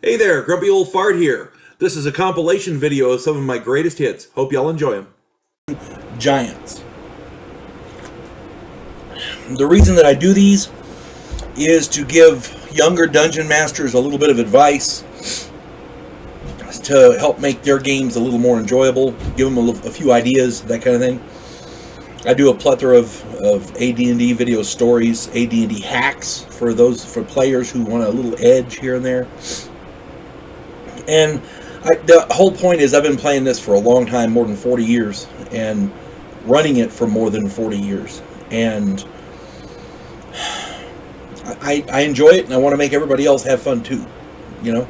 Hey there, Grumpy Old Fart here. This is a compilation video of some of my greatest hits. Hope y'all enjoy them. Giants. The reason that I do these is to give younger dungeon masters a little bit of advice to help make their games a little more enjoyable, give them a few ideas, that kind of thing. I do a plethora of AD&D video stories, AD&D hacks for players who want a little edge here and there. And the whole point is I've been playing this for a long time, more than 40 years, and running it for more than 40 years. And I enjoy it, and I want to make everybody else have fun too. You know?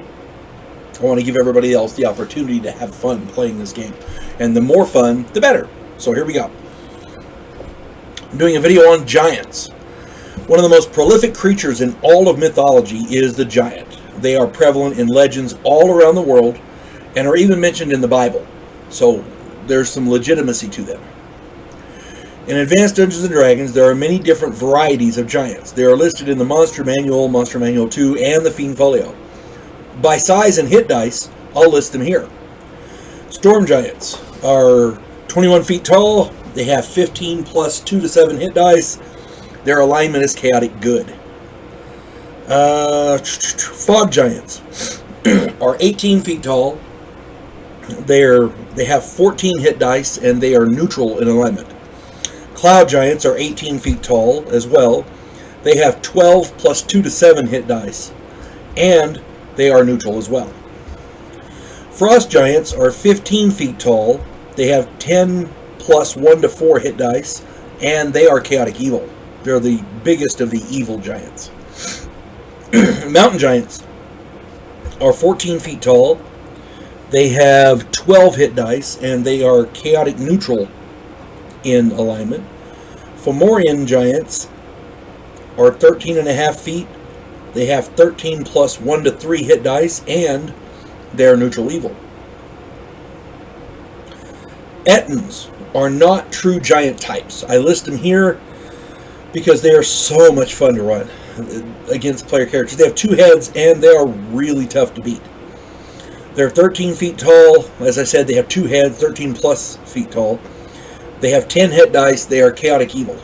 I want to give everybody else the opportunity to have fun playing this game. And the more fun, the better. So here we go. I'm doing a video on giants. One of the most prolific creatures in all of mythology is the giant. They are prevalent in legends all around the world and are even mentioned in the Bible. So there's some legitimacy to them. In Advanced Dungeons & Dragons, there are many different varieties of giants. They are listed in the Monster Manual, Monster Manual 2, and the Fiend Folio. By size and hit dice, I'll list them here. Storm Giants are 21 feet tall. They have 15 plus 2 to 7 hit dice. Their alignment is chaotic good. Fog Giants are 18 feet tall. They have 14 hit dice, and they are neutral in alignment. Cloud Giants are 18 feet tall as well. They have 12 plus 2 to 7 hit dice, and they are neutral as well. Frost Giants are 15 feet tall. They have 10 plus 1 to 4 hit dice, and they are chaotic evil. They're the biggest of the evil giants. Mountain Giants are 14 feet tall. They have 12 hit dice, and they are chaotic neutral in alignment. Fomorian Giants are 13 and a half feet. They have 13 plus 1 to 3 hit dice, and they are neutral evil. Ettins are not true giant types. I list them here because they are so much fun to run against player characters. They have 2 heads, and they are really tough to beat. They're 13 feet tall. As I said, they have 2 heads, 13 plus feet tall. They have 10 hit dice. They are chaotic evil.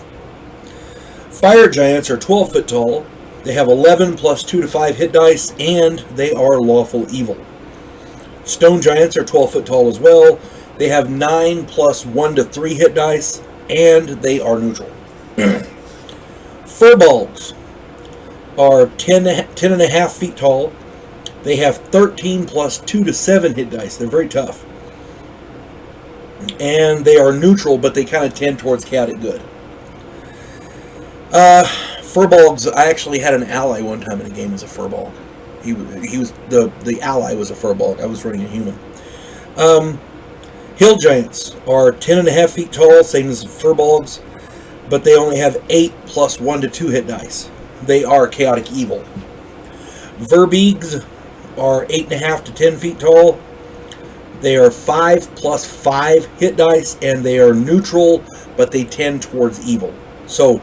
Fire Giants are 12 foot tall. They have 11 plus 2 to 5 hit dice, and they are lawful evil. Stone Giants are 12 foot tall as well. They have 9 plus 1 to 3 hit dice, and they are neutral. Furbolgs are 10 and a half feet tall. They have 13 plus 2 to 7 hit dice. They're very tough. And they are neutral, but they kind of tend towards chaotic good. Furbolgs, I actually had an ally one time in a game as a Furbolg. He was the ally was a Furbolg. I was running a human. Hill Giants are 10 and a half feet tall, same as Furbolgs, but they only have 8 plus 1 to 2 hit dice. They are chaotic evil. Verbeegs are 8.5 to 10 feet tall. They are 5 plus 5 hit dice, and they are neutral, but they tend towards evil. So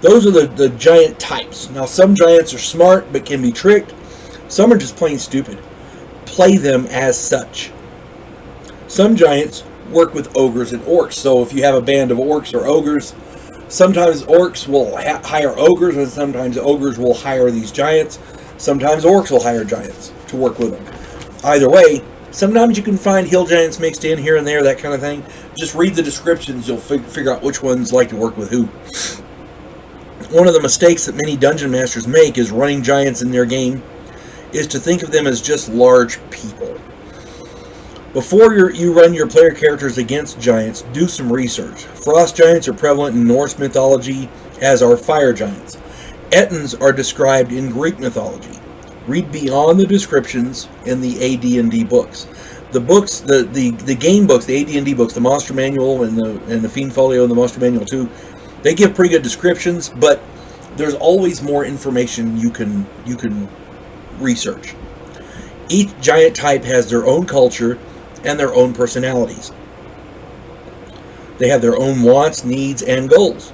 those are the giant types. Now, some giants are smart but can be tricked. Some are just plain stupid. Play them as such. Some giants work with ogres and orcs. So if you have a band of orcs or ogres, sometimes orcs will hire ogres, and sometimes ogres will hire these giants. Sometimes orcs will hire giants to work with them. Either way, sometimes you can find hill giants mixed in here and there, that kind of thing. Just read the descriptions. You'll figure out which ones like to work with who. One of the mistakes that many dungeon masters make is running giants in their game is to think of them as just large people. Before you run your player characters against giants, do some research. Frost giants are prevalent in Norse mythology, as are fire giants. Ettins are described in Greek mythology. Read beyond the descriptions in the AD&D books. The books, the game books, the AD&D books, the Monster Manual and the Fiend Folio and the Monster Manual 2, they give pretty good descriptions, but there's always more information you can research. Each giant type has their own culture and their own personalities. They have their own wants, needs, and goals.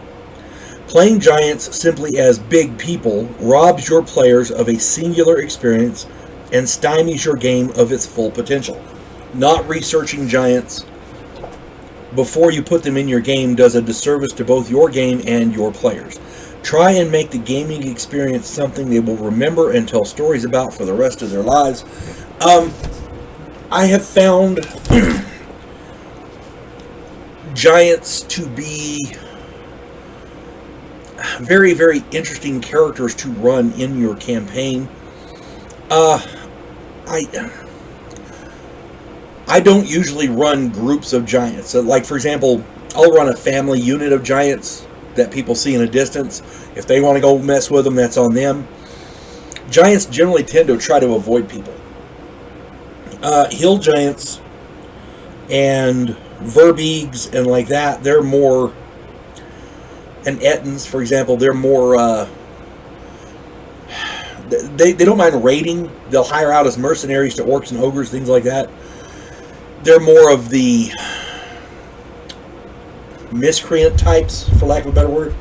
Playing giants simply as big people robs your players of a singular experience and stymies your game of its full potential. Not researching giants before you put them in your game does a disservice to both your game and your players. Try and make the gaming experience something they will remember and tell stories about for the rest of their lives. I have found giants to be very, very interesting characters to run in your campaign. I don't usually run groups of giants. So, like, for example, I'll run a family unit of giants that people see in a distance. If they want to go mess with them, that's on them. Giants generally tend to try to avoid people. Hill giants and verbeegs and like that, they're more, and ettins, for example, they're more, they don't mind raiding. They'll hire out as mercenaries to orcs and ogres, things like that. They're more of the miscreant types, for lack of a better word.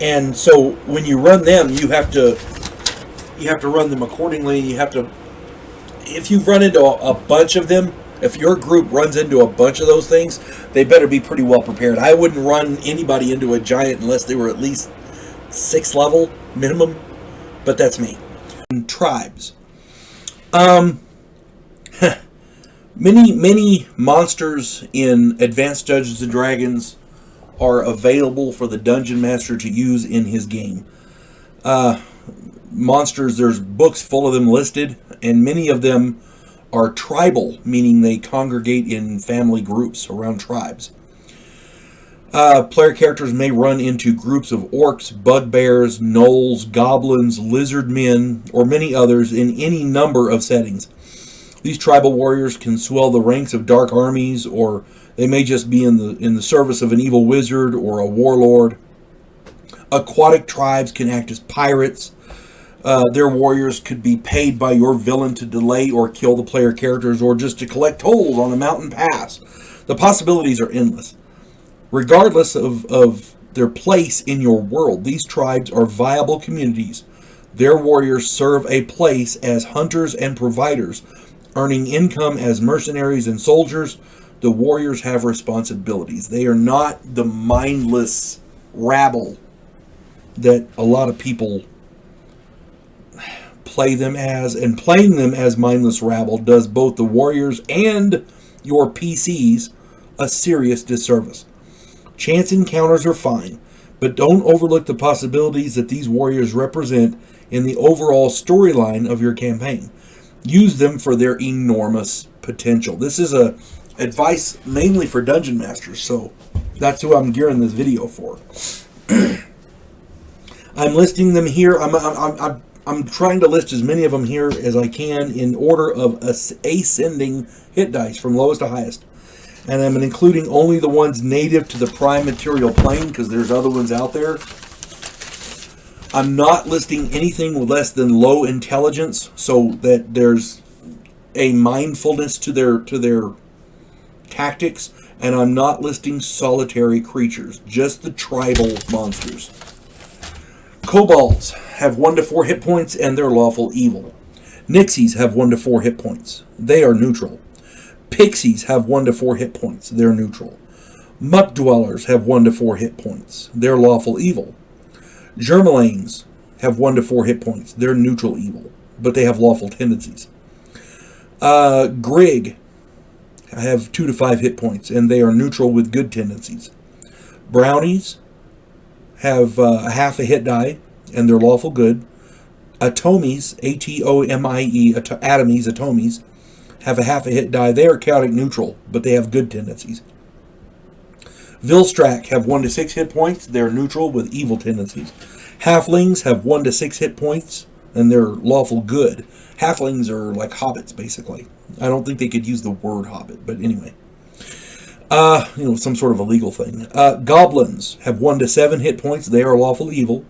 And so when you run them, you have to run them accordingly. You have to, if you run into a bunch of them, if your group runs into a bunch of those things, they better be pretty well prepared. I wouldn't run anybody into a giant unless they were at least 6th level minimum, but that's me. And tribes. Many monsters in Advanced Dungeons and Dragons are available for the Dungeon Master to use in his game. Monsters, there's books full of them listed, and many of them are tribal, meaning they congregate in family groups around tribes. Player characters may run into groups of orcs, bugbears, gnolls, goblins, lizard men, or many others in any number of settings. These tribal warriors can swell the ranks of dark armies, or they may just be in the service of an evil wizard or a warlord. Aquatic tribes can act as pirates. Their warriors could be paid by your villain to delay or kill the player characters, or just to collect tolls on a mountain pass. The possibilities are endless. Regardless of their place in your world, these tribes are viable communities. Their warriors serve a place as hunters and providers, earning income as mercenaries and soldiers. The warriors have responsibilities. They are not the mindless rabble that a lot of people play them as, and playing them as mindless rabble does both the warriors and your PCs a serious disservice. Chance encounters are fine, but don't overlook the possibilities that these warriors represent in the overall storyline of your campaign. Use them for their enormous potential. This is a advice mainly for dungeon masters, so that's who I'm gearing this video for. I'm listing them here. I'm trying to list as many of them here as I can in order of ascending hit dice from lowest to highest. And I'm including only the ones native to the prime material plane, because there's other ones out there. I'm not listing anything with less than low intelligence, so that there's a mindfulness to their tactics. And I'm not listing solitary creatures, just the tribal monsters. Kobolds have 1 to 4 hit points and they're lawful evil. Nixies have 1 to 4 hit points. They are neutral. Pixies have 1 to 4 hit points. They're neutral. Muck Dwellers have 1 to 4 hit points. They're lawful evil. Germalanes have 1 to 4 hit points. They're neutral evil, but they have lawful tendencies. Grig have 2 to 5 hit points, and they are neutral with good tendencies. Brownies have a half a hit die, and they're lawful good. Atomies, Atomie, Atomies, have a half a hit die. They are chaotic neutral, but they have good tendencies. Vilstrak have 1 to 6 hit points. They're neutral with evil tendencies. Halflings have 1 to 6 hit points, and they're lawful good. Halflings are like hobbits, basically. I don't think they could use the word hobbit, but anyway. Some sort of a legal thing. Goblins have 1 to 7 hit points. They are lawful evil.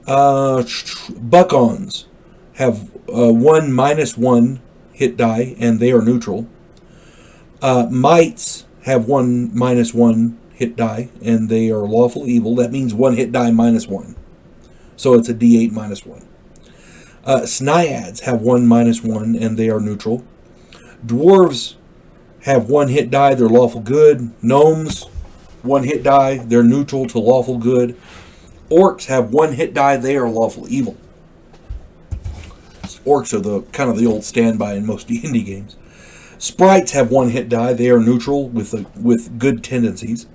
Buckons have 1 minus 1 hit die, and they are neutral. Mites have 1 minus 1 hit die, and they are lawful evil. That means 1 hit die minus 1. So it's a D8 minus 1. Snaiads have 1/-1, and they are neutral. Dwarves have 1 hit die, they're lawful good. Gnomes, 1 hit die, they're neutral to lawful good. Orcs have 1 hit die, they are lawful evil. Orcs are the kind of the old standby in most D&D games. Sprites have 1 hit die, they are neutral with good tendencies.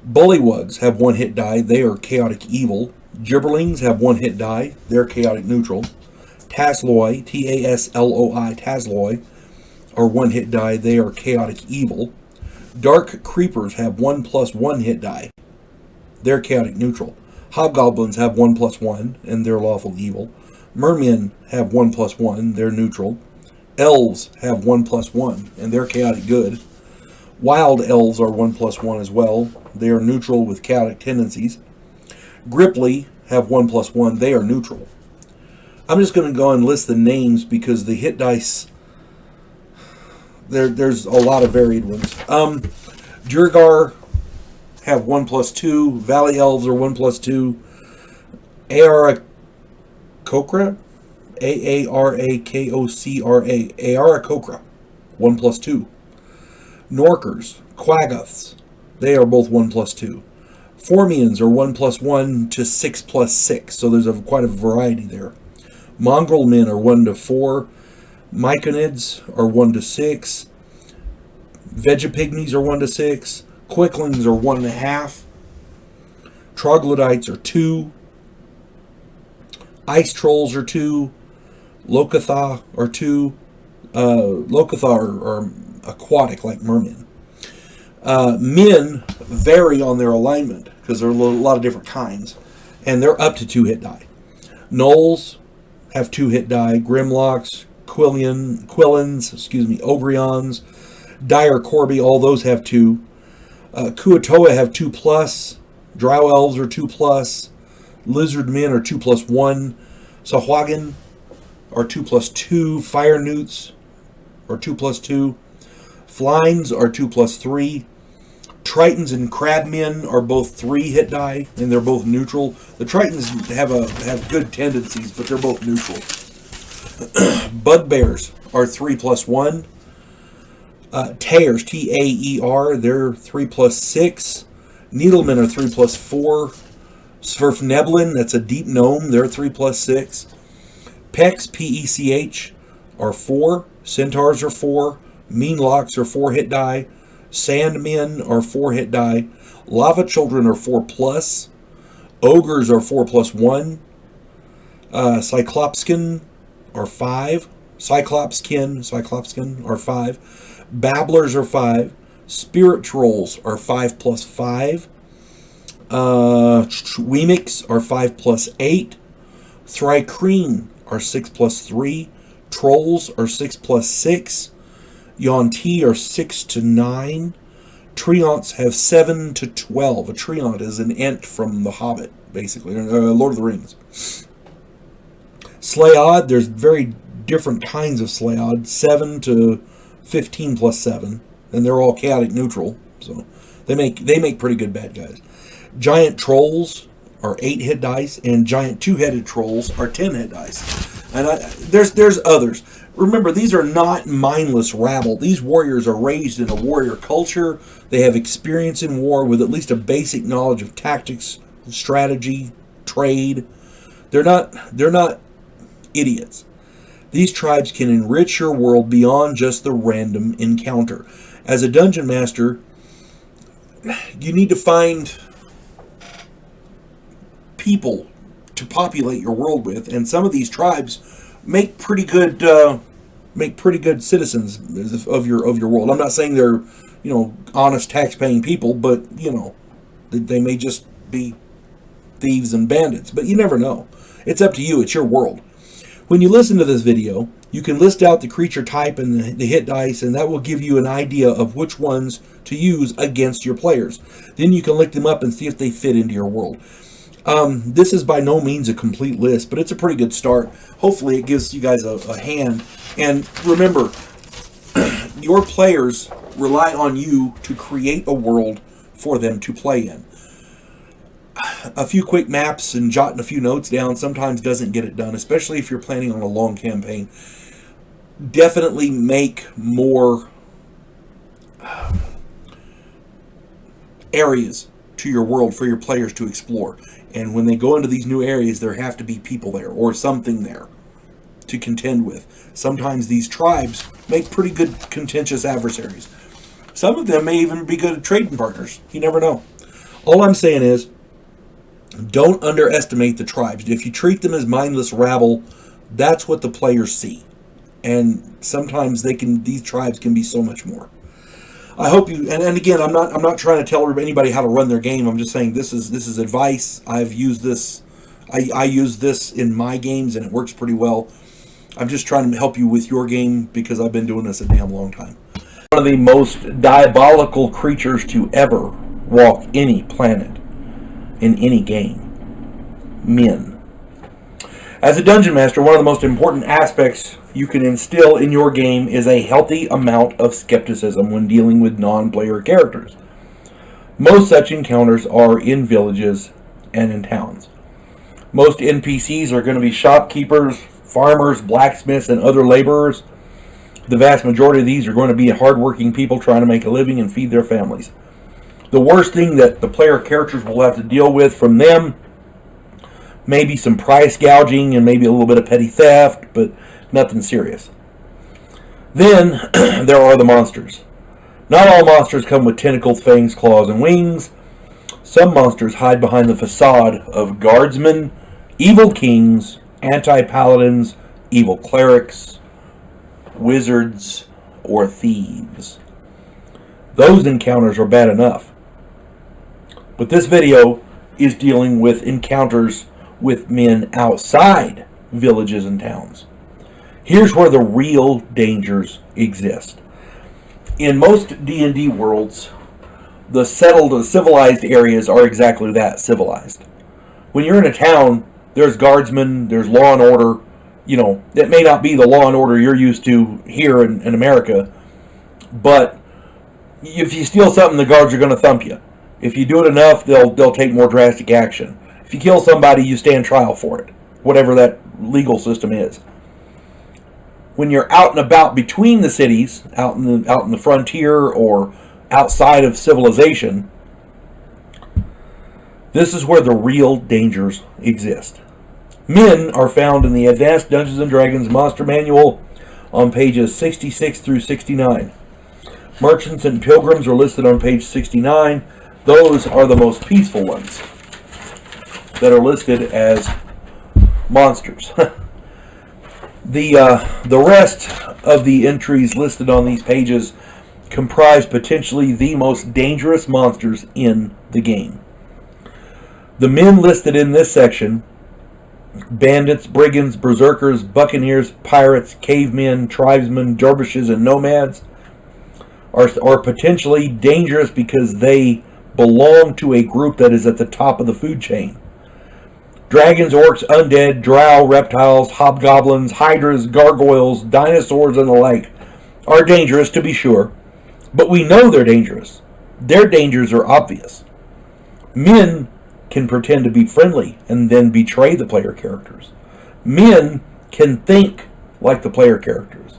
Bullywugs have 1 hit die, they are chaotic evil. Gibberlings have 1 hit die, they're chaotic neutral. Tasloi, Tasloi, Tasloi, are 1 hit die, they are chaotic evil. Dark Creepers have 1/+1 hit die, they're chaotic neutral. Hobgoblins have 1/+1, and they're lawful evil. Mermen have 1/+1, they're neutral. Elves have 1/+1, and they're chaotic good. Wild elves are 1/+1 as well. They are neutral with chaotic tendencies. Gripply have 1/+1, they are neutral. I'm just going to go and list the names because the hit dice, there's a lot of varied ones. Durgar have 1/+2. Valley elves are 1/+2. Aarakocra, Aarakocra, Aarakocra, 1/+2. Norkers, Quaggoths, they are both 1/+2. Formians are 1/+1 to 6/6, so there's quite a variety there. Mongrel men are 1/4. Myconids are 1/6. Vegapygmies are 1/6. Quicklings are 1.5. Troglodytes are 2. Ice trolls are 2. Lokatha are 2. Lokatha are aquatic like mermen. Men vary on their alignment because there are a lot of different kinds, and they're up to 2 hit die. Gnolls have 2 hit die. Grimlocks, Quillins, Ogrions, Dire Corby, all those have 2. Kuatoa have 2+. Drow elves are 2+. Lizard men are 2+1. Sahuagin are 2+2. Fire newts are 2+2. Flines are 2+3. Tritons and crabmen are both 3 hit die, and they're both neutral. The Tritons have good tendencies, but they're both neutral. Bugbears are 3+1. Taers, Taer, they're 3+6. Needlemen are 3+4. Svirfneblin, that's a deep gnome, they're 3+6. Pecks, Pech, are 4. Centaurs are 4. Meanlocks are 4 hit die. Sandmen are 4 hit die. Lava children are 4+. Ogres are 4+1. Cyclopskin are 5. Cyclopskin are 5. Babblers are 5. Spirit trolls are 5+5. Weemics are 5+8. Thrycreen are 6+3. Trolls are 6+6. Yonti are 6 to 9. Treants have 7 to 12. A treant is an ent from The Hobbit, basically, Lord of the Rings. Slayod, there's very different kinds of Slayod. 7 to 15+7, and they're all chaotic neutral, so they make pretty good bad guys. Giant trolls are 8 hit dice, and giant 2-headed trolls are 10 hit dice. And there's others. Remember, these are not mindless rabble. These warriors are raised in a warrior culture. They have experience in war with at least a basic knowledge of tactics, strategy, trade. They're not idiots. These tribes can enrich your world beyond just the random encounter. As a dungeon master, you need to find people to populate your world with, and some of these tribes make pretty good citizens of your world. I'm not saying they're honest tax-paying people, but they may just be thieves and bandits. But you never know. It's up to you. It's your world. When you listen to this video, you can list out the creature type and the hit dice, and that will give you an idea of which ones to use against your players. Then you can look them up and see if they fit into your world. This is by no means a complete list, but it's a pretty good start. Hopefully it gives you guys a hand. And remember, your players rely on you to create a world for them to play in. a few quick maps and jotting a few notes down sometimes doesn't get it done, especially if you're planning on a long campaign. Definitely make more areas to your world for your players to explore. And when they go into these new areas, there have to be people there or something there to contend with. Sometimes these tribes make pretty good contentious adversaries. Some of them may even be good trading partners. You never know. All I'm saying is, don't underestimate the tribes. If you treat them as mindless rabble, that's what the players see. And sometimes these tribes can be so much more. I hope you, and again, I'm not trying to tell anybody how to run their game. I'm just saying this is advice. I've used this. I use this in my games, and it works pretty well. I'm just trying to help you with your game because I've been doing this a damn long time. One of the most diabolical creatures to ever walk any planet in any game. Men. As a dungeon master, one of the most important aspects you can instill in your game is a healthy amount of skepticism when dealing with non-player characters. Most such encounters are in villages and in towns. Most NPCs are going to be shopkeepers, farmers, blacksmiths, and other laborers. The vast majority of these are going to be hardworking people trying to make a living and feed their families. The worst thing that the player characters will have to deal with from them may be some price gouging and maybe a little bit of petty theft, but nothing serious. Then there are the monsters. Not all monsters come with tentacles, fangs, claws, and wings. Some monsters hide behind the facade of guardsmen, evil kings, anti-paladins, evil clerics, wizards, or thieves. Those encounters are bad enough. But this video is dealing with encounters with men outside villages and towns. Here's where the real dangers exist. In most D&D worlds, the settled, civilized areas are exactly that, civilized. When you're in a town, there's guardsmen, there's law and order. You know, it may not be the law and order you're used to here in America, but if you steal something, the guards are going to thump you. If you do it enough, they'll take more drastic action. If you kill somebody, you stand trial for it, whatever that legal system is. When you're out and about between the cities, out in the frontier or outside of civilization, this is where the real dangers exist. Men are found in the Advanced Dungeons & Dragons Monster Manual on pages 66 through 69. Merchants and pilgrims are listed on page 69. Those are the most peaceful ones that are listed as monsters. The rest of the entries listed on these pages comprise potentially the most dangerous monsters in the game. The men listed in this section: bandits, brigands, berserkers, buccaneers, pirates, cavemen, tribesmen, dervishes, and nomads, are potentially dangerous because they belong to a group that is at the top of the food chain. Dragons, orcs, undead, drow, reptiles, hobgoblins, hydras, gargoyles, dinosaurs, and the like are dangerous, to be sure, but we know they're dangerous. Their dangers are obvious. Men can pretend to be friendly and then betray the player characters. Men can think like the player characters.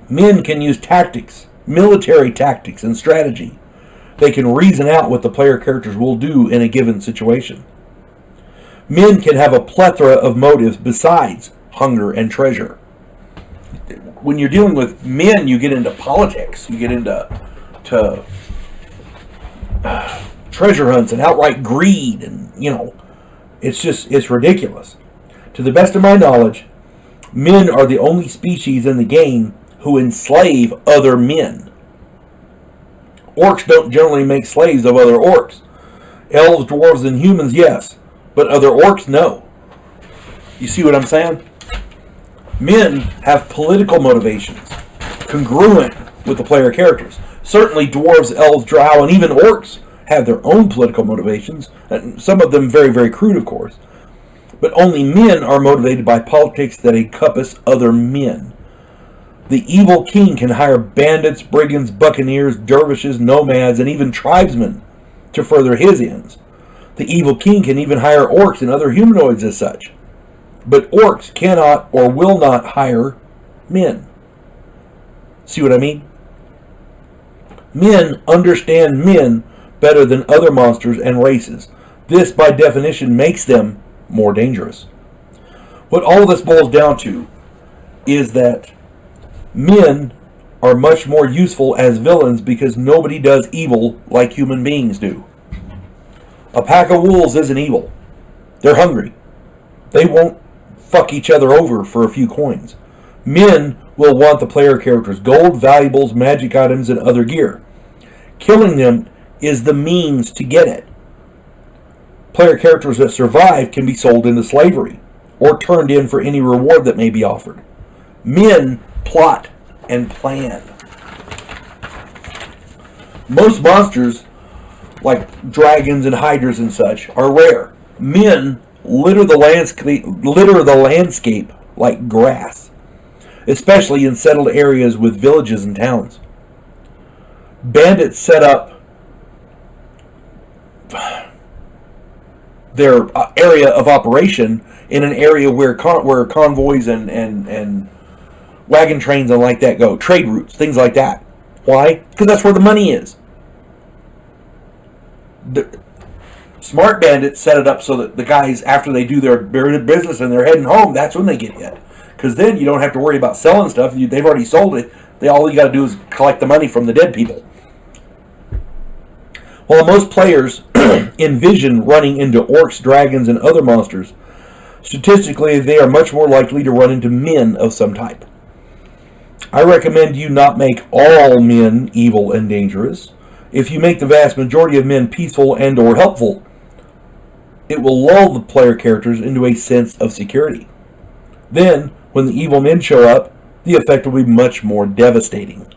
Men can use tactics, military tactics, and strategy. They can reason out what the player characters will do in a given situation. Men can have a plethora of motives besides hunger and treasure. When you're dealing with men, you get into politics. You get into treasure hunts and outright greed, and it's ridiculous. To the best of my knowledge, men are the only species in the game who enslave other men. Orcs don't generally make slaves of other orcs. Elves, dwarves, and humans, yes, but other orcs, no. You see what I'm saying? Men have political motivations congruent with the player characters. Certainly dwarves, elves, drow, and even orcs have their own political motivations, and some of them very, very crude, of course. But only men are motivated by politics that encompass other men. The evil king can hire bandits, brigands, buccaneers, dervishes, nomads, and even tribesmen to further his ends. The The evil king can even hire orcs and other humanoids as such. But orcs cannot or will not hire men. See what I mean? Men understand men better than other monsters and races. This, by definition, makes them more dangerous. What all of this boils down to is that men are much more useful as villains because nobody does evil like human beings do. A pack of wolves isn't evil. They're hungry. They won't fuck each other over for a few coins. Men will want the player character's gold, valuables, magic items, and other gear. Killing them is the means to get it. Player characters that survive can be sold into slavery or turned in for any reward that may be offered. Men plot and plan. Most monsters, like dragons and hydras and such, are rare. Men litter the landscape like grass, especially in settled areas with villages and towns. Bandits set up their area of operation in an area where convoys and wagon trains and like that go. Trade routes, things like that. Why? Because that's where the money is. The smart bandits set it up so that the guys, after they do their business and they're heading home, that's when they get hit. Because then you don't have to worry about selling stuff. They've already sold it. All you got to do is collect the money from the dead people. While most players envision running into orcs, dragons, and other monsters, statistically they are much more likely to run into men of some type. I recommend you not make all men evil and dangerous. If you make the vast majority of men peaceful and or helpful, it will lull the player characters into a sense of security. Then, when the evil men show up, the effect will be much more devastating.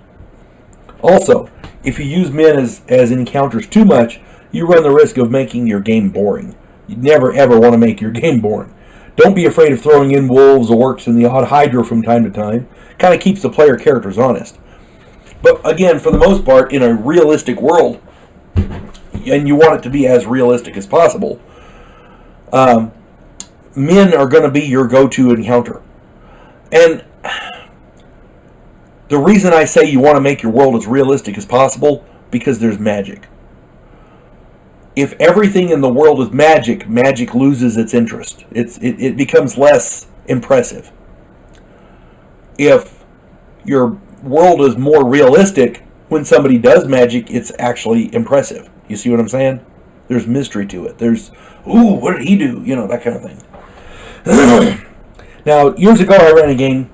Also, if you use men as encounters too much, you run the risk of making your game boring. You never ever want to make your game boring. Don't be afraid of throwing in wolves, orcs, and the odd hydra from time to time. Kind of keeps the player characters honest. But again, for the most part, in a realistic world, and you want it to be as realistic as possible, men are going to be your go-to encounter. And the reason I say you want to make your world as realistic as possible, because there's magic. If everything in the world is magic, magic loses its interest. It becomes less impressive. If your world is more realistic, when somebody does magic, it's actually impressive. You see what I'm saying? There's mystery to it. There's, ooh, what did he do? You know, that kind of thing. Now, years ago I ran a game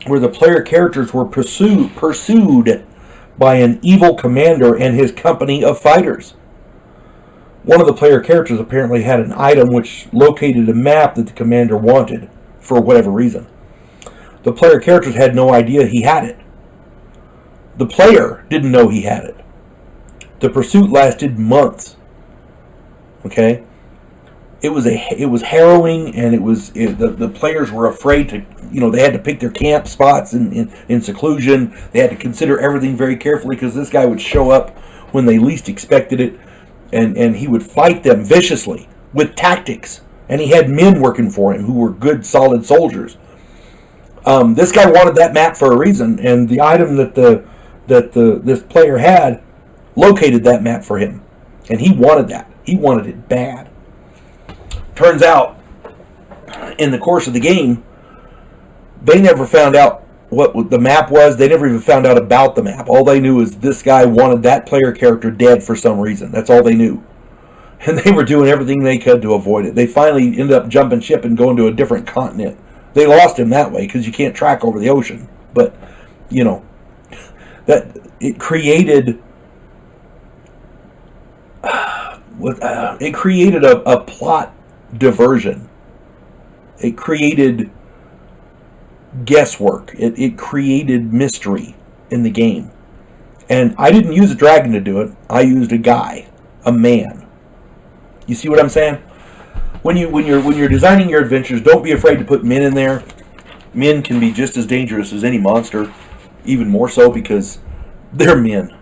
where the player characters were pursued by an evil commander and his company of fighters. One of the player characters apparently had an item which located a map that the commander wanted, for whatever reason. The player characters had no idea he had it. The player didn't know he had it. The pursuit lasted months. Okay? It was harrowing, and the players were afraid to, they had to pick their camp spots in seclusion. They had to consider everything very carefully because this guy would show up when they least expected it, and he would fight them viciously with tactics. And he had men working for him who were good, solid soldiers. This guy wanted that map for a reason, and the item that this player had located that map for him, and he wanted that. He wanted it bad. Turns out, in the course of the game, they never found out what the map was. They never even found out about the map. All they knew is this guy wanted that player character dead for some reason. That's all they knew. And they were doing everything they could to avoid it. They finally ended up jumping ship and going to a different continent. They lost him that way because you can't track over the ocean. But, that it created a plot diversion. It created guesswork. It created mystery in the game. And I didn't use a dragon to do it. I used a guy, a man. You see what I'm saying? When you're designing your adventures, don't be afraid to put men in there. Men can be just as dangerous as any monster, even more so because they're men.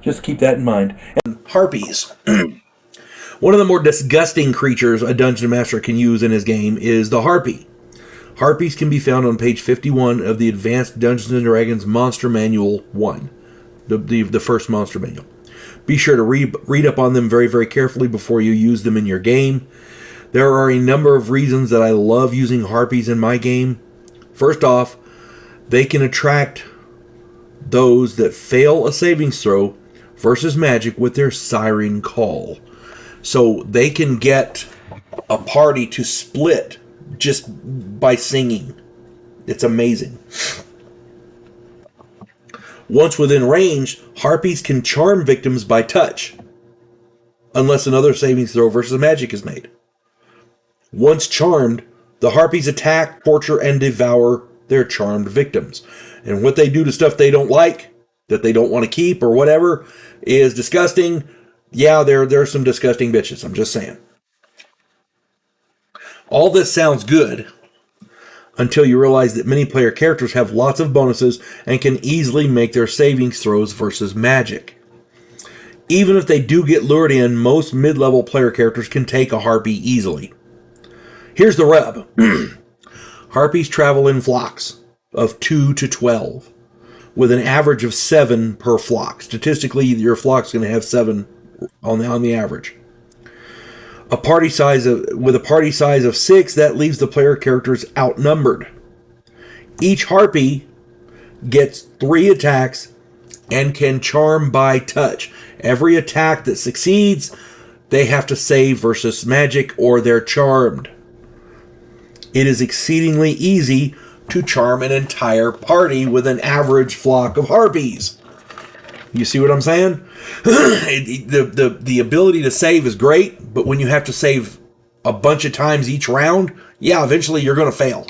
Just keep that in mind. And harpies. One of the more disgusting creatures a dungeon master can use in his game is the harpy. Harpies can be found on page 51 of the Advanced Dungeons & Dragons Monster Manual 1, the first monster manual. Be sure to read up on them very, very carefully before you use them in your game. There are a number of reasons that I love using harpies in my game. First off, they can attract those that fail a savings throw versus magic with their siren call. So they can get a party to split just by singing. It's amazing. Once within range, harpies can charm victims by touch, unless another savings throw versus magic is made. Once charmed, the harpies attack, torture, and devour their charmed victims. And what they do to stuff they don't like, that they don't want to keep or whatever, is disgusting. Yeah, they're some disgusting bitches, I'm just saying. All this sounds good until you realize that many player characters have lots of bonuses and can easily make their savings throws versus magic. Even if they do get lured in, most mid-level player characters can take a harpy easily. Here's the rub. Harpies travel in flocks of 2 to 12, with an average of 7 per flock. Statistically, your flock's going to have 7 on the average. With a party size of 6, that leaves the player characters outnumbered. Each harpy gets 3 attacks and can charm by touch. Every attack that succeeds, they have to save versus magic or they're charmed. It is exceedingly easy to charm an entire party with an average flock of harpies. You see what I'm saying? The ability to save is great, but when you have to save a bunch of times each round, yeah, eventually you're going to fail.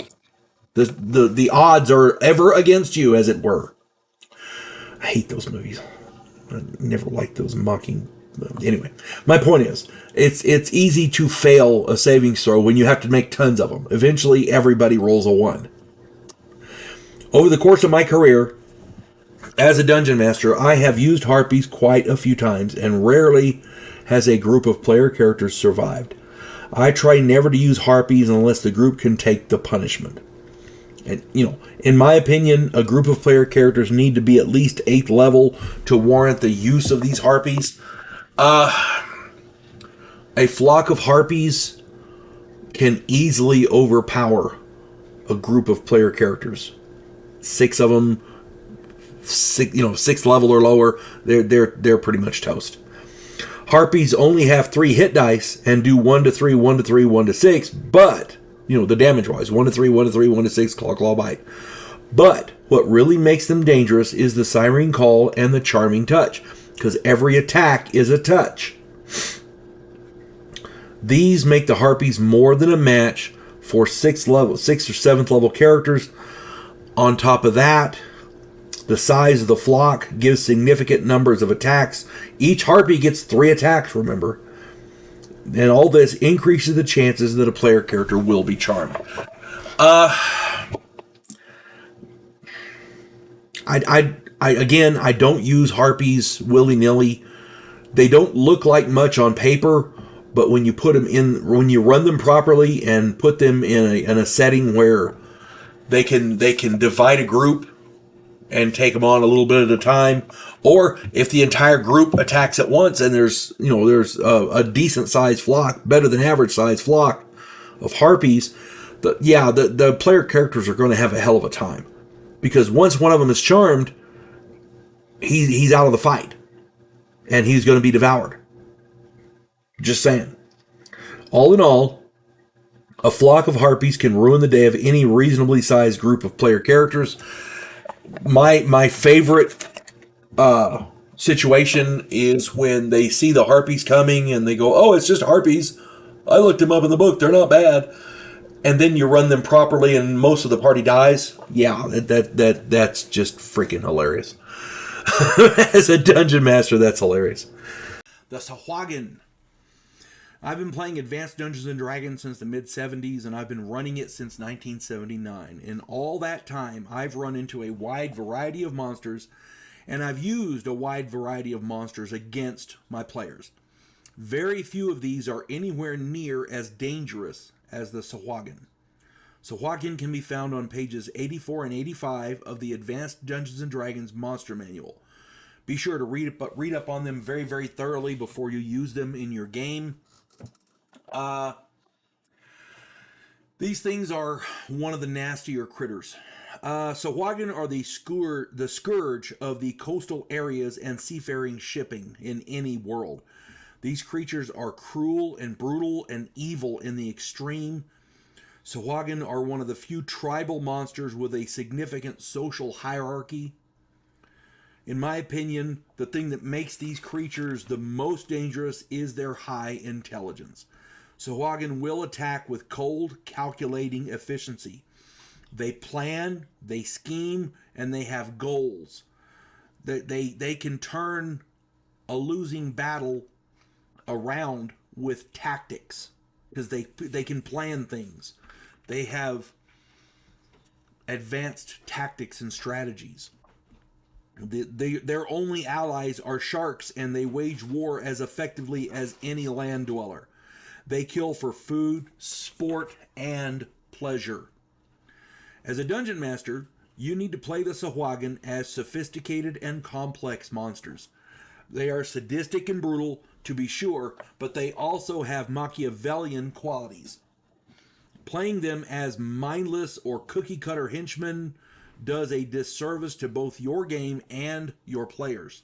The odds are ever against you, as it were. I hate those movies. I never liked those mocking. Anyway, my point is, it's easy to fail a savings throw when you have to make tons of them. Eventually, everybody rolls a 1. Over the course of my career as a dungeon master, I have used harpies quite a few times, and rarely has a group of player characters survived. I try never to use harpies unless the group can take the punishment. And, in my opinion, a group of player characters need to be at least 8th level to warrant the use of these harpies. A flock of harpies can easily overpower a group of player characters. 6 of them, 6th level or lower, they're pretty much toast. Harpies only have 3 hit dice and do 1 to 3, 1 to 3, 1 to 6, but, the damage-wise, 1 to 3, 1 to 3, 1 to 6, claw, claw, bite. But what really makes them dangerous is the siren call and the charming touch, because every attack is a touch. These make the harpies more than a match for 6th or 7th level characters. On top of that, the size of the flock gives significant numbers of attacks. Each harpy gets 3 attacks, remember. And all this increases the chances that a player character will be charmed. I don't use harpies willy-nilly. They don't look like much on paper, but when you put them in, when you run them properly and put them in a setting where they can divide a group and take them on a little bit at a time, or if the entire group attacks at once and there's a decent sized flock, better than average sized flock of harpies, the player characters are going to have a hell of a time, because once one of them is charmed, he's out of the fight and he's going to be devoured. Just saying. All in all, a flock of harpies can ruin the day of any reasonably sized group of player characters. My favorite situation is when they see the harpies coming and they go, "Oh, it's just harpies. I looked them up in the book. They're not bad." And then you run them properly and most of the party dies. Yeah, that's just freaking hilarious. As a dungeon master, that's hilarious. The Sahuagin. I've been playing Advanced Dungeons & Dragons since the mid-'70s, and I've been running it since 1979. In all that time, I've run into a wide variety of monsters, and I've used a wide variety of monsters against my players. Very few of these are anywhere near as dangerous as the Sahuagin. Sahuagin can be found on pages 84 and 85 of the Advanced Dungeons & Dragons Monster Manual. Be sure to read up on them very, very thoroughly before you use them in your game. These things are one of the nastier critters. Sahuagin are the scourge of the coastal areas and seafaring shipping in any world. These creatures are cruel and brutal and evil in the extreme. Sahuagin are one of the few tribal monsters with a significant social hierarchy. In my opinion, the thing that makes these creatures the most dangerous is their high intelligence. Sahuagin will attack with cold, calculating efficiency. They plan, they scheme, and they have goals. They can turn a losing battle around with tactics because they can plan things. They have advanced tactics and strategies. Their only allies are sharks, and they wage war as effectively as any land dweller. They kill for food, sport, and pleasure. As a dungeon master, you need to play the Sahuagin as sophisticated and complex monsters. They are sadistic and brutal, to be sure, but they also have Machiavellian qualities. Playing them as mindless or cookie-cutter henchmen does a disservice to both your game and your players.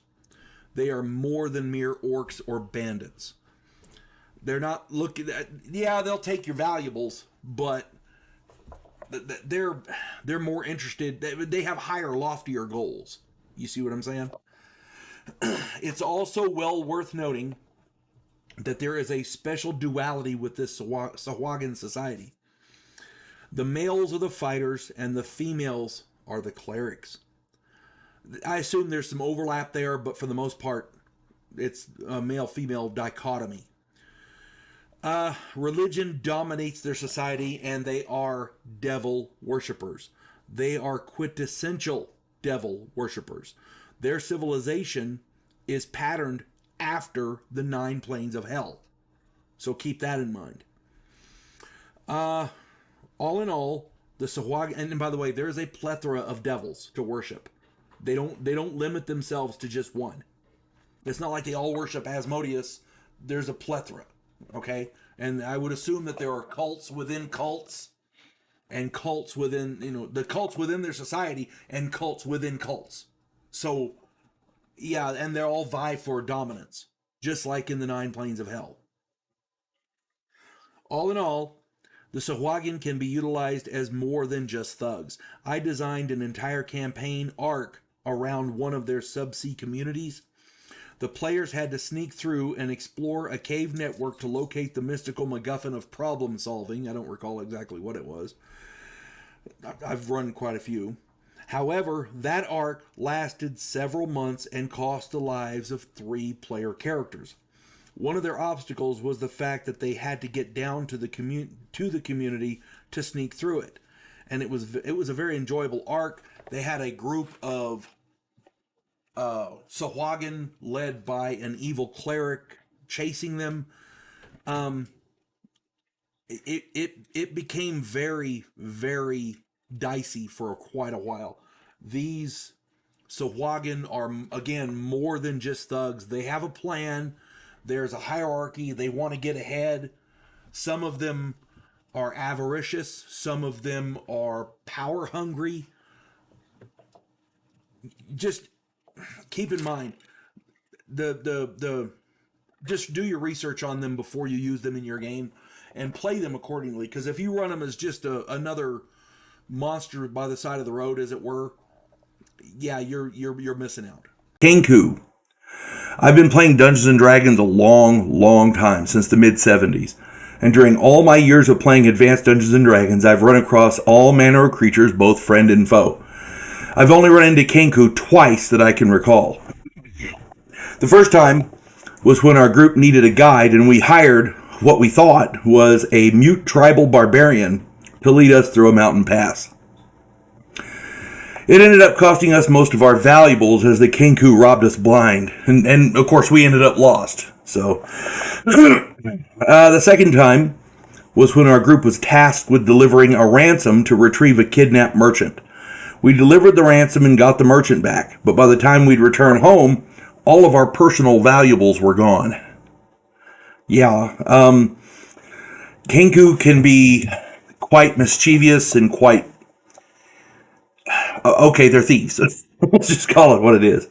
They are more than mere orcs or bandits. They're not looking at... Yeah, they'll take your valuables, but they're more interested... They have higher, loftier goals. You see what I'm saying? It's also well worth noting that there is a special duality with this Sahuagin society. The males are the fighters, and the females are the clerics. I assume there's some overlap there, but for the most part, it's a male-female dichotomy. Religion dominates their society, and they are devil worshippers. They are quintessential devil worshippers. Their civilization is patterned after the 9 planes of hell. So keep that in mind. All in all, the Sahuagin, and by the way, there is a plethora of devils to worship. They don't limit themselves to just one. It's not like they all worship Asmodeus. There's a plethora, okay? And I would assume that there are cults within cults, and cults within, the cults within their society, and cults within cults. So, yeah, and they're all vie for dominance, just like in the 9 planes of hell. All in all, the Sahuagin can be utilized as more than just thugs. I designed an entire campaign arc around one of their subsea communities. The players had to sneak through and explore a cave network to locate the mystical MacGuffin of problem solving. I don't recall exactly what it was. I've run quite a few. However, that arc lasted several months and cost the lives of 3 player characters. One of their obstacles was the fact that they had to get down to the community to sneak through it, and it was a very enjoyable arc. They had a group of Sahuagin led by an evil cleric chasing them. It became very, very dicey for quite a while. These Sahuagin are, again, more than just thugs. They have a plan. There's a hierarchy. They want to get ahead. Some of them are avaricious. Some of them are power hungry. Just keep in mind, just do your research on them before you use them in your game, and play them accordingly. Because if you run them as just another monster by the side of the road, as it were, yeah, you're missing out. Kenku. I've been playing Dungeons & Dragons a long, long time, since the mid-70s. And during all my years of playing Advanced Dungeons & Dragons, I've run across all manner of creatures, both friend and foe. I've only run into Kenku twice that I can recall. The first time was when our group needed a guide, and we hired what we thought was a mute tribal barbarian to lead us through a mountain pass. It ended up costing us most of our valuables as the Kenku robbed us blind, and of course we ended up lost. So, the second time was when our group was tasked with delivering a ransom to retrieve a kidnapped merchant. We delivered the ransom and got the merchant back, but by the time we'd return home, all of our personal valuables were gone. Yeah, Kenku can be quite mischievous and quite... okay, they're thieves. Let's just call it what it is.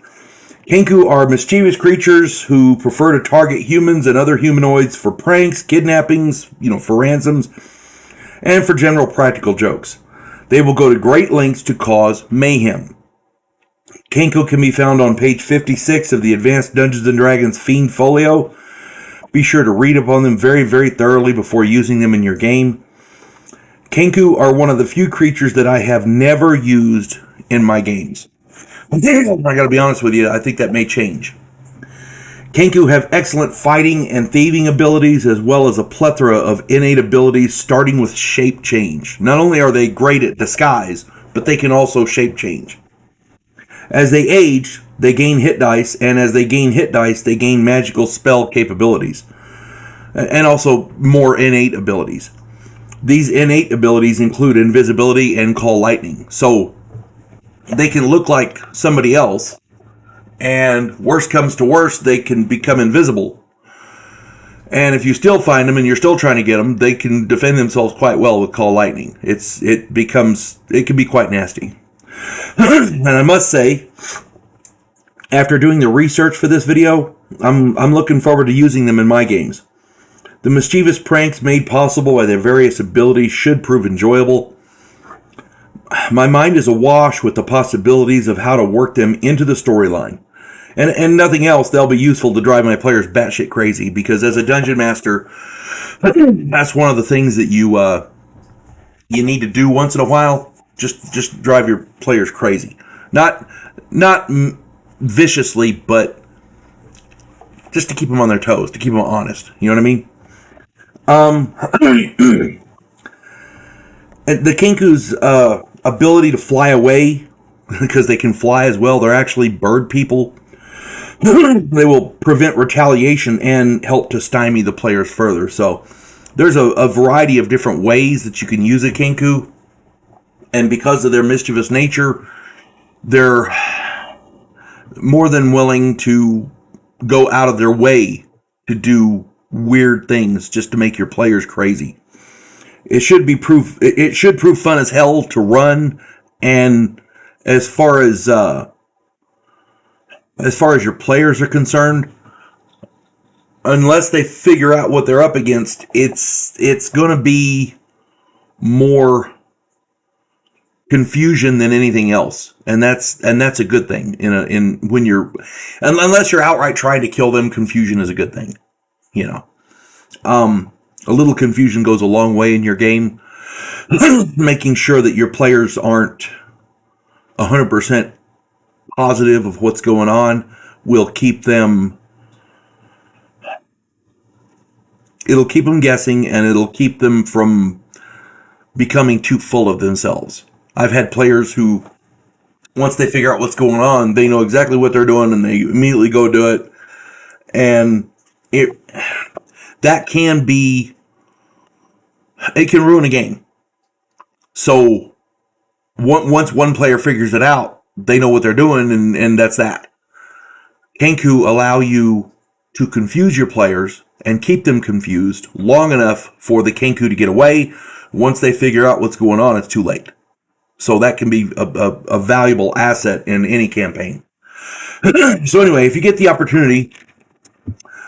Kenku are mischievous creatures who prefer to target humans and other humanoids for pranks, kidnappings, for ransoms, and for general practical jokes. They will go to great lengths to cause mayhem. Kenku can be found on page 56 of the Advanced Dungeons & Dragons Fiend Folio. Be sure to read up on them very, very thoroughly before using them in your game. Kenku are one of the few creatures that I have never used in my games. I gotta be honest with you, I think that may change. Kenku have excellent fighting and thieving abilities, as well as a plethora of innate abilities, starting with shape change. Not only are they great at disguise, but they can also shape change. As they age, they gain hit dice, and as they gain hit dice, they gain magical spell capabilities, and also more innate abilities. These innate abilities include invisibility and call lightning, so they can look like somebody else, and worst comes to worst, they can become invisible. And if you still find them and you're still trying to get them, they can defend themselves quite well with call lightning. It can be quite nasty. And I must say, after doing the research for this video, I'm looking forward to using them in my games. The mischievous pranks made possible by their various abilities should prove enjoyable. My mind is awash with the possibilities of how to work them into the storyline. And nothing else, they'll be useful to drive my players batshit crazy, because as a dungeon master, that's one of the things that you need to do once in a while. Just drive your players crazy. Not viciously, but just to keep them on their toes, to keep them honest. You know what I mean? The Kenku's ability to fly away, because they can fly as well, they're actually bird people. They will prevent retaliation and help to stymie the players further. So there's a variety of different ways that you can use a Kenku. And because of their mischievous nature, they're more than willing to go out of their way to do weird things just to make your players crazy. It should prove fun as hell to run, and as far as your players are concerned, unless they figure out what they're up against, it's going to be more confusion than anything else, and that's a good thing. Unless you're outright trying to kill them, confusion is a good thing. A little confusion goes a long way in your game. Making sure that your players aren't 100% positive of what's going on will keep them. It'll keep them guessing, and it'll keep them from becoming too full of themselves. I've had players who, once they figure out what's going on, they know exactly what they're doing, and they immediately go do it. And it can ruin a game. So once one player figures it out, they know what they're doing, and that's that. Kenku allow you to confuse your players and keep them confused long enough for the Kenku to get away. Once they figure out what's going on, it's too late. So that can be a valuable asset in any campaign. So anyway, if you get the opportunity,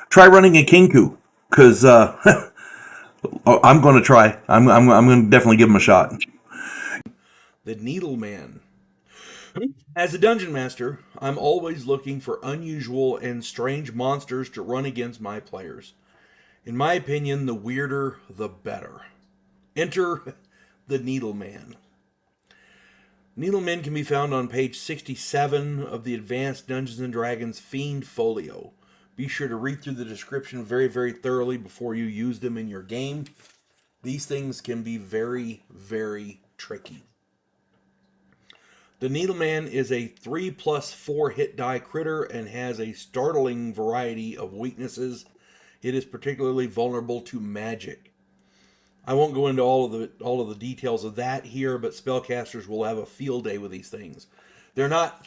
try running a Kenku, because I'm going to try. I'm going to definitely give him a shot. The Needle Man. As a dungeon master, I'm always looking for unusual and strange monsters to run against my players. In my opinion, the weirder, the better. Enter the Needle Man. Needlemen can be found on page 67 of the Advanced Dungeons & Dragons Fiend Folio. Be sure to read through the description very, very thoroughly before you use them in your game. These things can be very, very tricky. The Needleman is a 3+4 hit die critter and has a startling variety of weaknesses It is particularly vulnerable to magic. I won't go into all of the details of that here, but spellcasters will have a field day with these things. They're not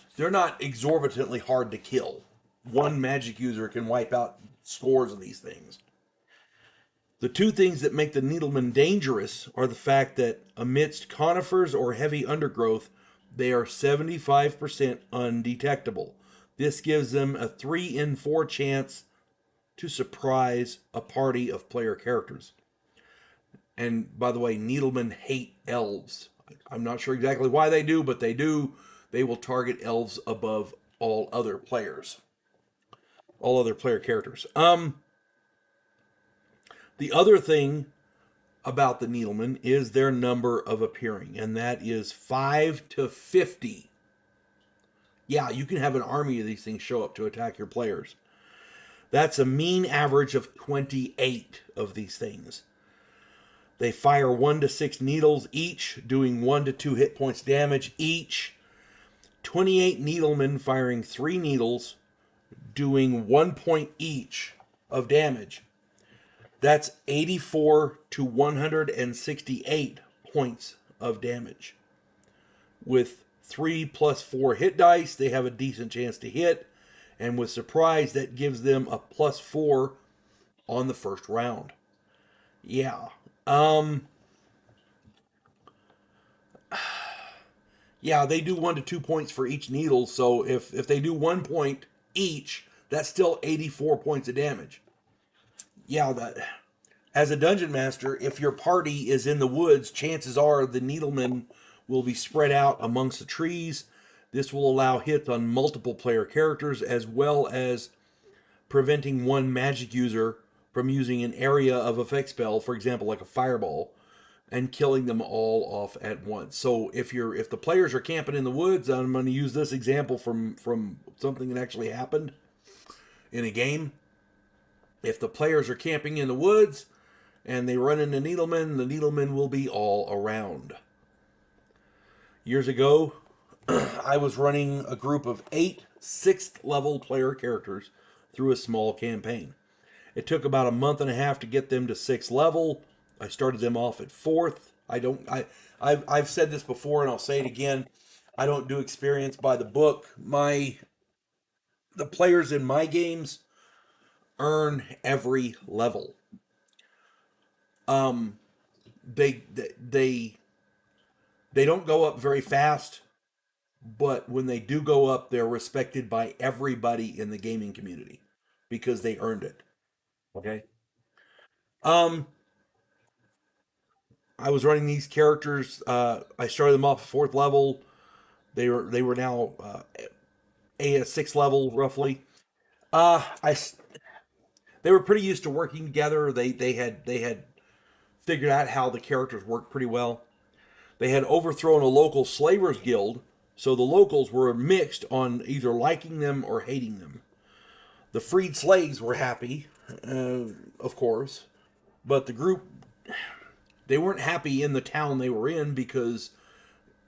exorbitantly hard to kill. One magic user can wipe out scores of these things. The two things that make the needlemen dangerous are the fact that amidst conifers or heavy undergrowth, they are 75% undetectable. This gives them a 3 in 4 chance to surprise a party of player characters. And by the way, needlemen hate elves. I'm not sure exactly why they do, but they do. They will target elves above all other player characters. The other thing about the needlemen is their number of appearing, and that is 5 to 50. Yeah, you can have an army of these things show up to attack your players. That's a mean average of 28 of these things. They fire 1 to 6 needles each, doing 1 to 2 hit points damage each. 28 needlemen firing 3 needles, doing 1 point each of damage. That's 84 to 168 points of damage. With 3 plus 4 hit dice, they have a decent chance to hit. And with surprise, that gives them a plus 4 on the first round. Yeah. Yeah, they do 1 to 2 points for each needle. So if they do 1 point each, that's still 84 points of damage. Yeah, that. As a dungeon master, if your party is in the woods, chances are the needlemen will be spread out amongst the trees. This will allow hits on multiple player characters, as well as preventing one magic user from using an area of effect spell, for example, like a fireball, and killing them all off at once. So if the players are camping in the woods, I'm going to use this example from something that actually happened in a game. If the players are camping in the woods and they run into needlemen, the needlemen will be all around. Years ago, I was running a group of 8 6th level player characters through a small campaign. It took about a month and a half to get them to 6th level. I started them off at 4th. I've said this before and I'll say it again. I don't do experience by the book. The players in my games earn every level. They they they don't go up very fast, but when they do go up, they're respected by everybody in the gaming community because they earned it. Okay. Um, I was running these characters. I started them off 4th level. They were now a 6th level roughly. I They were pretty used to working together. They had figured out how the characters worked pretty well. They had overthrown a local slavers guild, so the locals were mixed on either liking them or hating them. The freed slaves were happy, of course, but the group, they weren't happy in the town they were in because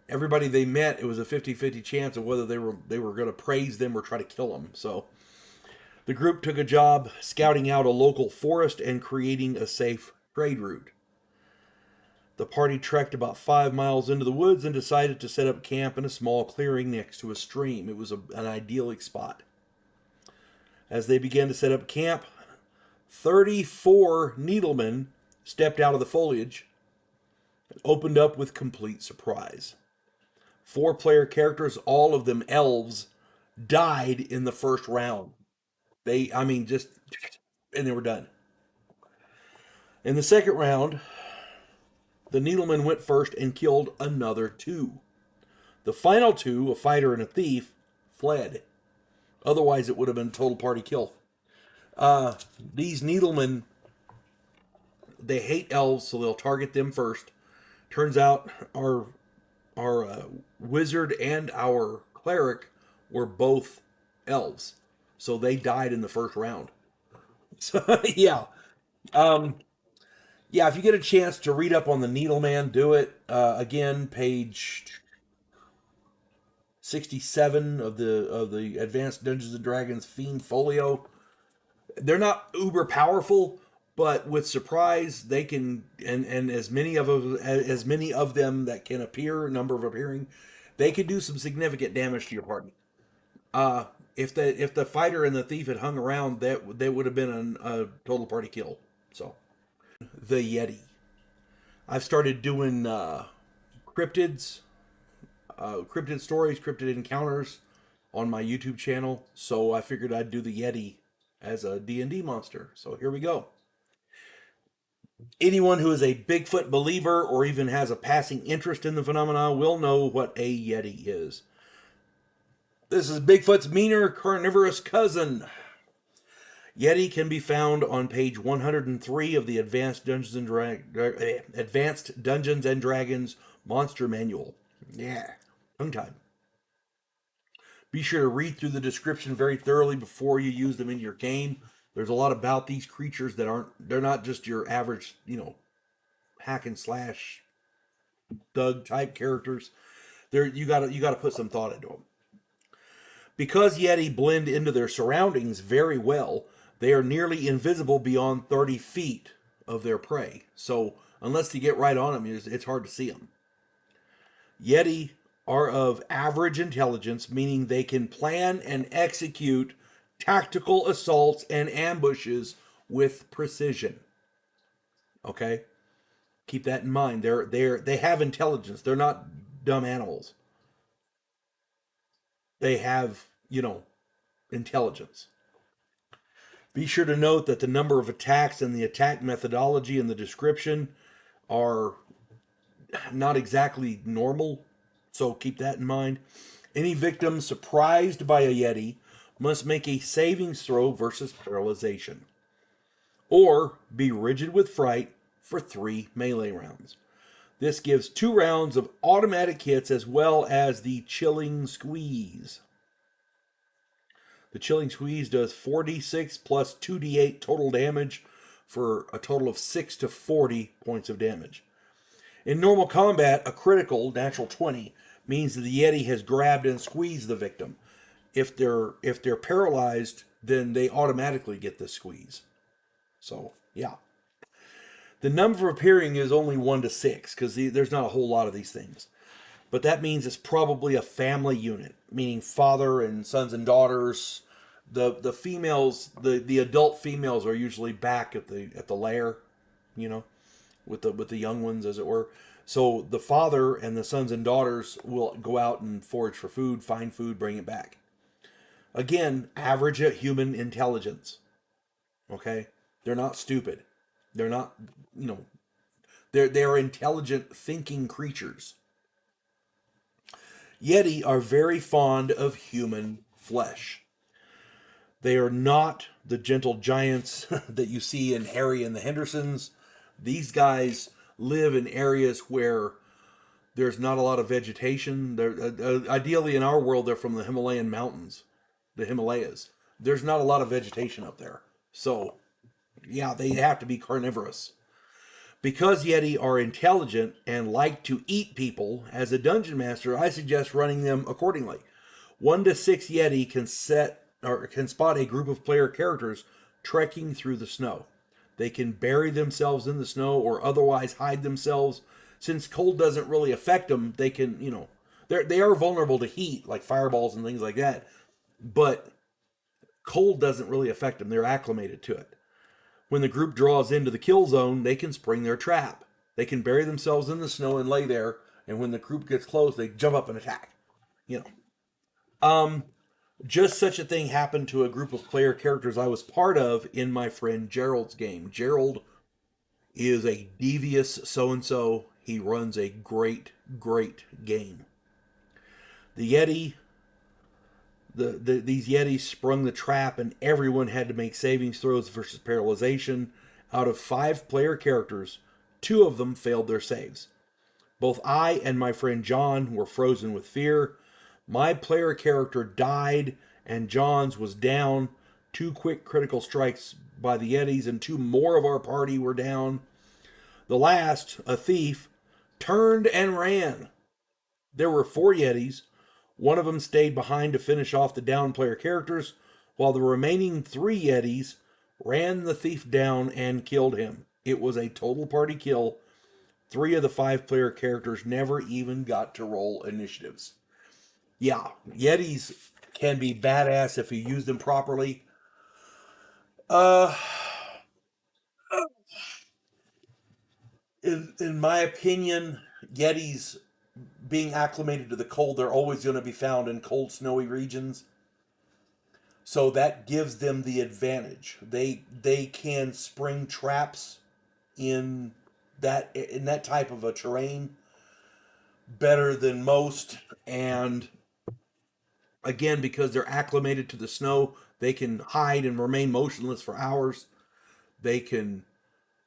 everybody they met, it was a 50-50 chance of whether they were going to praise them or try to kill them. So the group took a job scouting out a local forest and creating a safe trade route. The party trekked about 5 miles into the woods and decided to set up camp in a small clearing next to a stream. It was an idyllic spot. As they began to set up camp, 34 needlemen stepped out of the foliage and opened up with complete surprise. 4 player characters, all of them elves, died in the first round. And they were done. In the second round, the needlemen went first and killed another 2. The final 2, a fighter and a thief, fled. Otherwise, it would have been a total party kill. These needlemen, they hate elves, so they'll target them first. Turns out our wizard and our cleric were both elves, so they died in the first round. So yeah, yeah. If you get a chance to read up on the Needleman, do it. Again, page 67 of the Advanced Dungeons and Dragons Fiend Folio. They're not uber powerful, but with surprise, they can, and as many of them that can appear, number of appearing, they can do some significant damage to your party. If the fighter and the thief had hung around, that would have been a total party kill. So the Yeti. I've started doing cryptids, cryptid stories, cryptid encounters on my YouTube channel. So I figured I'd do the Yeti as a D&D monster. So here we go. Anyone who is a Bigfoot believer or even has a passing interest in the phenomena will know what a Yeti is. This is Bigfoot's meaner carnivorous cousin. Yeti can be found on page 103 of the Advanced Dungeons and Dragons Monster Manual. Yeah, tongue-tied. Be sure to read through the description very thoroughly before you use them in your game. There's a lot about these creatures that they're not just your average, hack and slash thug type characters. You gotta put some thought into them. Because Yeti blend into their surroundings very well, they are nearly invisible beyond 30 feet of their prey. So unless you get right on them, it's hard to see them. Yeti are of average intelligence, meaning they can plan and execute tactical assaults and ambushes with precision. Okay? Keep that in mind. They have intelligence. They're not dumb animals. They have, intelligence. Be sure to note that the number of attacks and the attack methodology in the description are not exactly normal, so keep that in mind. Any victim surprised by a Yeti must make a savings throw versus paralyzation, or be rigid with fright for 3 melee rounds. This gives 2 rounds of automatic hits as well as the chilling squeeze. The chilling squeeze does 4d6 plus 2d8 total damage for a total of 6 to 40 points of damage. In normal combat, a critical, natural 20, means that the Yeti has grabbed and squeezed the victim. If they're paralyzed, then they automatically get the squeeze. So, yeah. The number appearing is only 1 to 6, because there's not a whole lot of these things. But that means it's probably a family unit, meaning father and sons and daughters. The females, the adult females, are usually back at the lair, with the young ones, as it were. So the father and the sons and daughters will go out and forage for food, find food, bring it back. Again, average human intelligence. Okay, they're not stupid. They're not, they're intelligent, thinking creatures. Yeti are very fond of human flesh. They are not the gentle giants that you see in Harry and the Hendersons. These guys live in areas where there's not a lot of vegetation. They're ideally in our world, they're from the Himalayan mountains, the Himalayas. There's not a lot of vegetation up there. So, yeah, they have to be carnivorous. Because Yeti are intelligent and like to eat people, as a dungeon master, I suggest running them accordingly. 1 to 6 Yeti can spot a group of player characters trekking through the snow. They can bury themselves in the snow or otherwise hide themselves. Since cold doesn't really affect them, they can, they are vulnerable to heat, like fireballs and things like that. But cold doesn't really affect them. They're acclimated to it. When the group draws into the kill zone, they can spring their trap. They can bury themselves in the snow and lay there, and when the group gets close, they jump up and attack. Just such a thing happened to a group of player characters I was part of in my friend Gerald's game. Gerald is a devious so-and-so. He runs a great, great game. The Yeti... These Yetis sprung the trap, and everyone had to make savings throws versus paralyzation. Out of 5 player characters, 2 of them failed their saves. Both I and my friend John were frozen with fear. My player character died, and John's was down. 2 quick critical strikes by the Yetis, and 2 more of our party were down. The last, a thief, turned and ran. There were 4 Yetis. One of them stayed behind to finish off the down player characters, while the remaining 3 Yetis ran the thief down and killed him. It was a total party kill. 3 of the 5-player characters never even got to roll initiatives. Yeah, Yetis can be badass if you use them properly. Uh, in my opinion, Yetis being acclimated to the cold, they're always going to be found in cold, snowy regions. So that gives them the advantage. They can spring traps in that type of a terrain better than most, and again, because they're acclimated to the snow, they can hide and remain motionless for hours. They can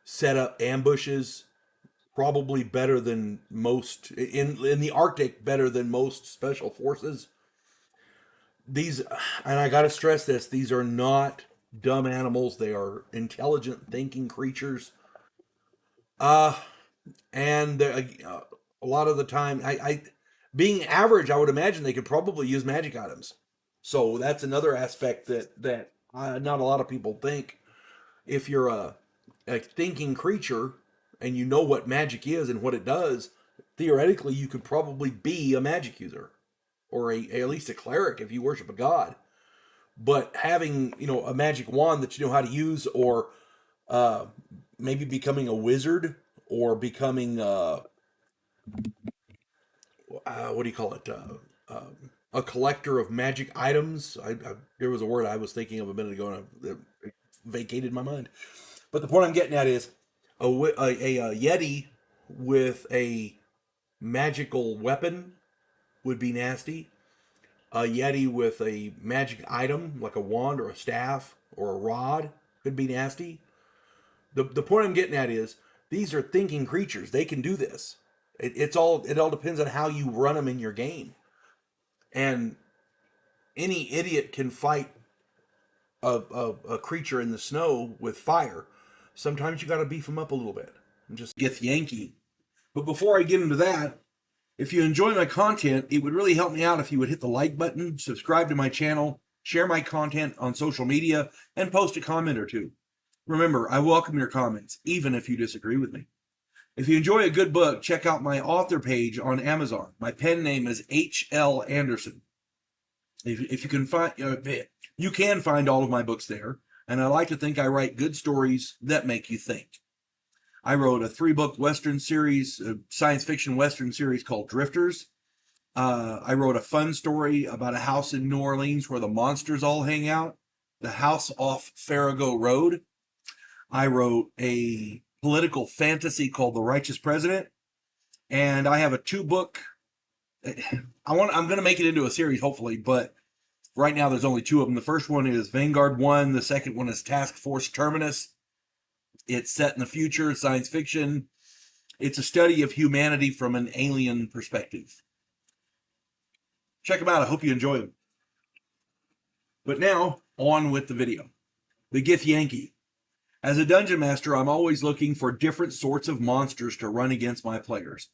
set up ambushes probably better than most in the Arctic, better than most special forces. These, and I got to stress this, these are not dumb animals. They are intelligent thinking creatures. And a lot of the time, being average, I would imagine they could probably use magic items. So that's another aspect that not a lot of people think. If you're a thinking creature and you know what magic is and what it does, theoretically you could probably be a magic user or at least a cleric if you worship a god. But having a magic wand that you know how to use, or maybe becoming a wizard, or becoming what do you call it? A collector of magic items. There was a word I was thinking of a minute ago, and it vacated my mind. But the point I'm getting at is a Yeti with a magical weapon would be nasty. A Yeti with a magic item like a wand or a staff or a rod could be nasty. The point I'm getting at is these are thinking creatures. They can do this. It all depends on how you run them in your game. And any idiot can fight a creature in the snow with fire. Sometimes you got to beef them up a little bit and just get Yankee. But before I get into that, if you enjoy my content, it would really help me out if you would hit the like button, subscribe to my channel, share my content on social media, and post a comment or two. Remember, I welcome your comments, even if you disagree with me. If you enjoy a good book, check out my author page on Amazon. My pen name is H.L. Anderson. If you can find, you can find all of my books there, and I like to think I write good stories that make you think. I wrote a 3-book Western series, a science fiction Western series called Drifters. I wrote a fun story about a house in New Orleans where the monsters all hang out, the house off Farrago Road. I wrote a political fantasy called The Righteous President, and I have a 2-book. I'm going to make it into a series, hopefully, but right now there's only 2 of them. The first one is Vanguard 1. The second one is Task Force Terminus. It's set in the future, science fiction. It's a study of humanity from an alien perspective. Check them out. I hope you enjoy them. But now, on with the video. The Githyanki. As a dungeon master, I'm always looking for different sorts of monsters to run against my players.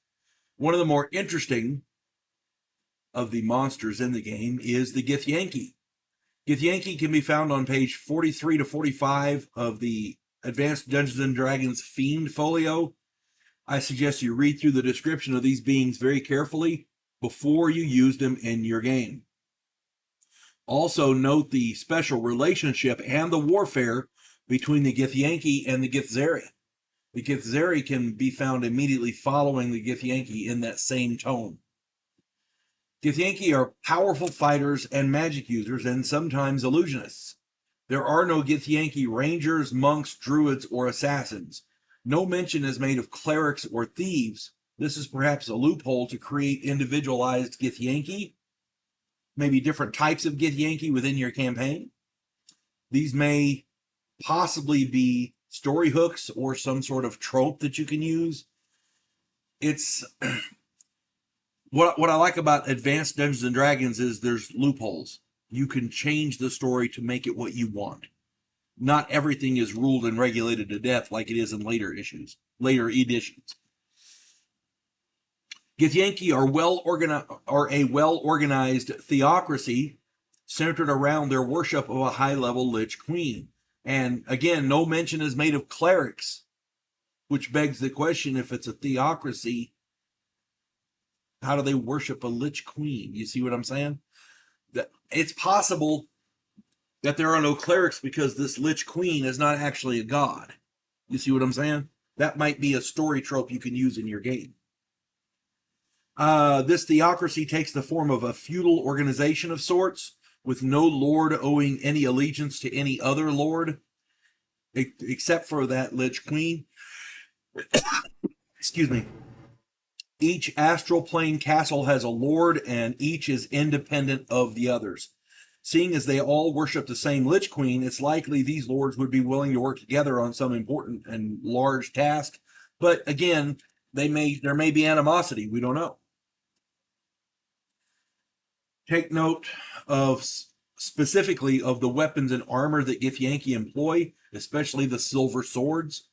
One of the more interesting of the monsters in the game is the Githyanki. Githyanki can be found on page 43 to 45 of the Advanced Dungeons and Dragons Fiend Folio. I suggest you read through the description of these beings very carefully before you use them in your game. Also note the special relationship and the warfare between the Githyanki and the Githzeri. The Githzeri can be found immediately following the Githyanki in that same tone. Githyanki are powerful fighters and magic users, and sometimes illusionists. There are no Githyanki rangers, monks, druids, or assassins. No mention is made of clerics or thieves. This is perhaps a loophole to create individualized Githyanki, maybe different types of Githyanki within your campaign. These may possibly be story hooks or some sort of trope that you can use. It's what I like about Advanced Dungeons and Dragons is there's loopholes. You can change the story to make it what you want. Not everything is ruled and regulated to death like it is in later editions. Githyanki are a well-organized theocracy centered around their worship of a high-level Lich Queen. And again, no mention is made of clerics, which begs the question, if it's a theocracy, how do they worship a Lich Queen? You see what I'm saying? That it's possible that there are no clerics because this Lich Queen is not actually a god. You see what I'm saying? That might be a story trope you can use in your game. This theocracy takes the form of a feudal organization of sorts, with no lord owing any allegiance to any other lord, except for that Lich Queen. Excuse me. Each astral plane castle has a lord, and each is independent of the others. Seeing as they all worship the same Lich Queen, it's likely these lords would be willing to work together on some important and large task. But again, there may be animosity. We don't know. Take note of specifically of the weapons and armor that Githyanki employ, especially the silver swords.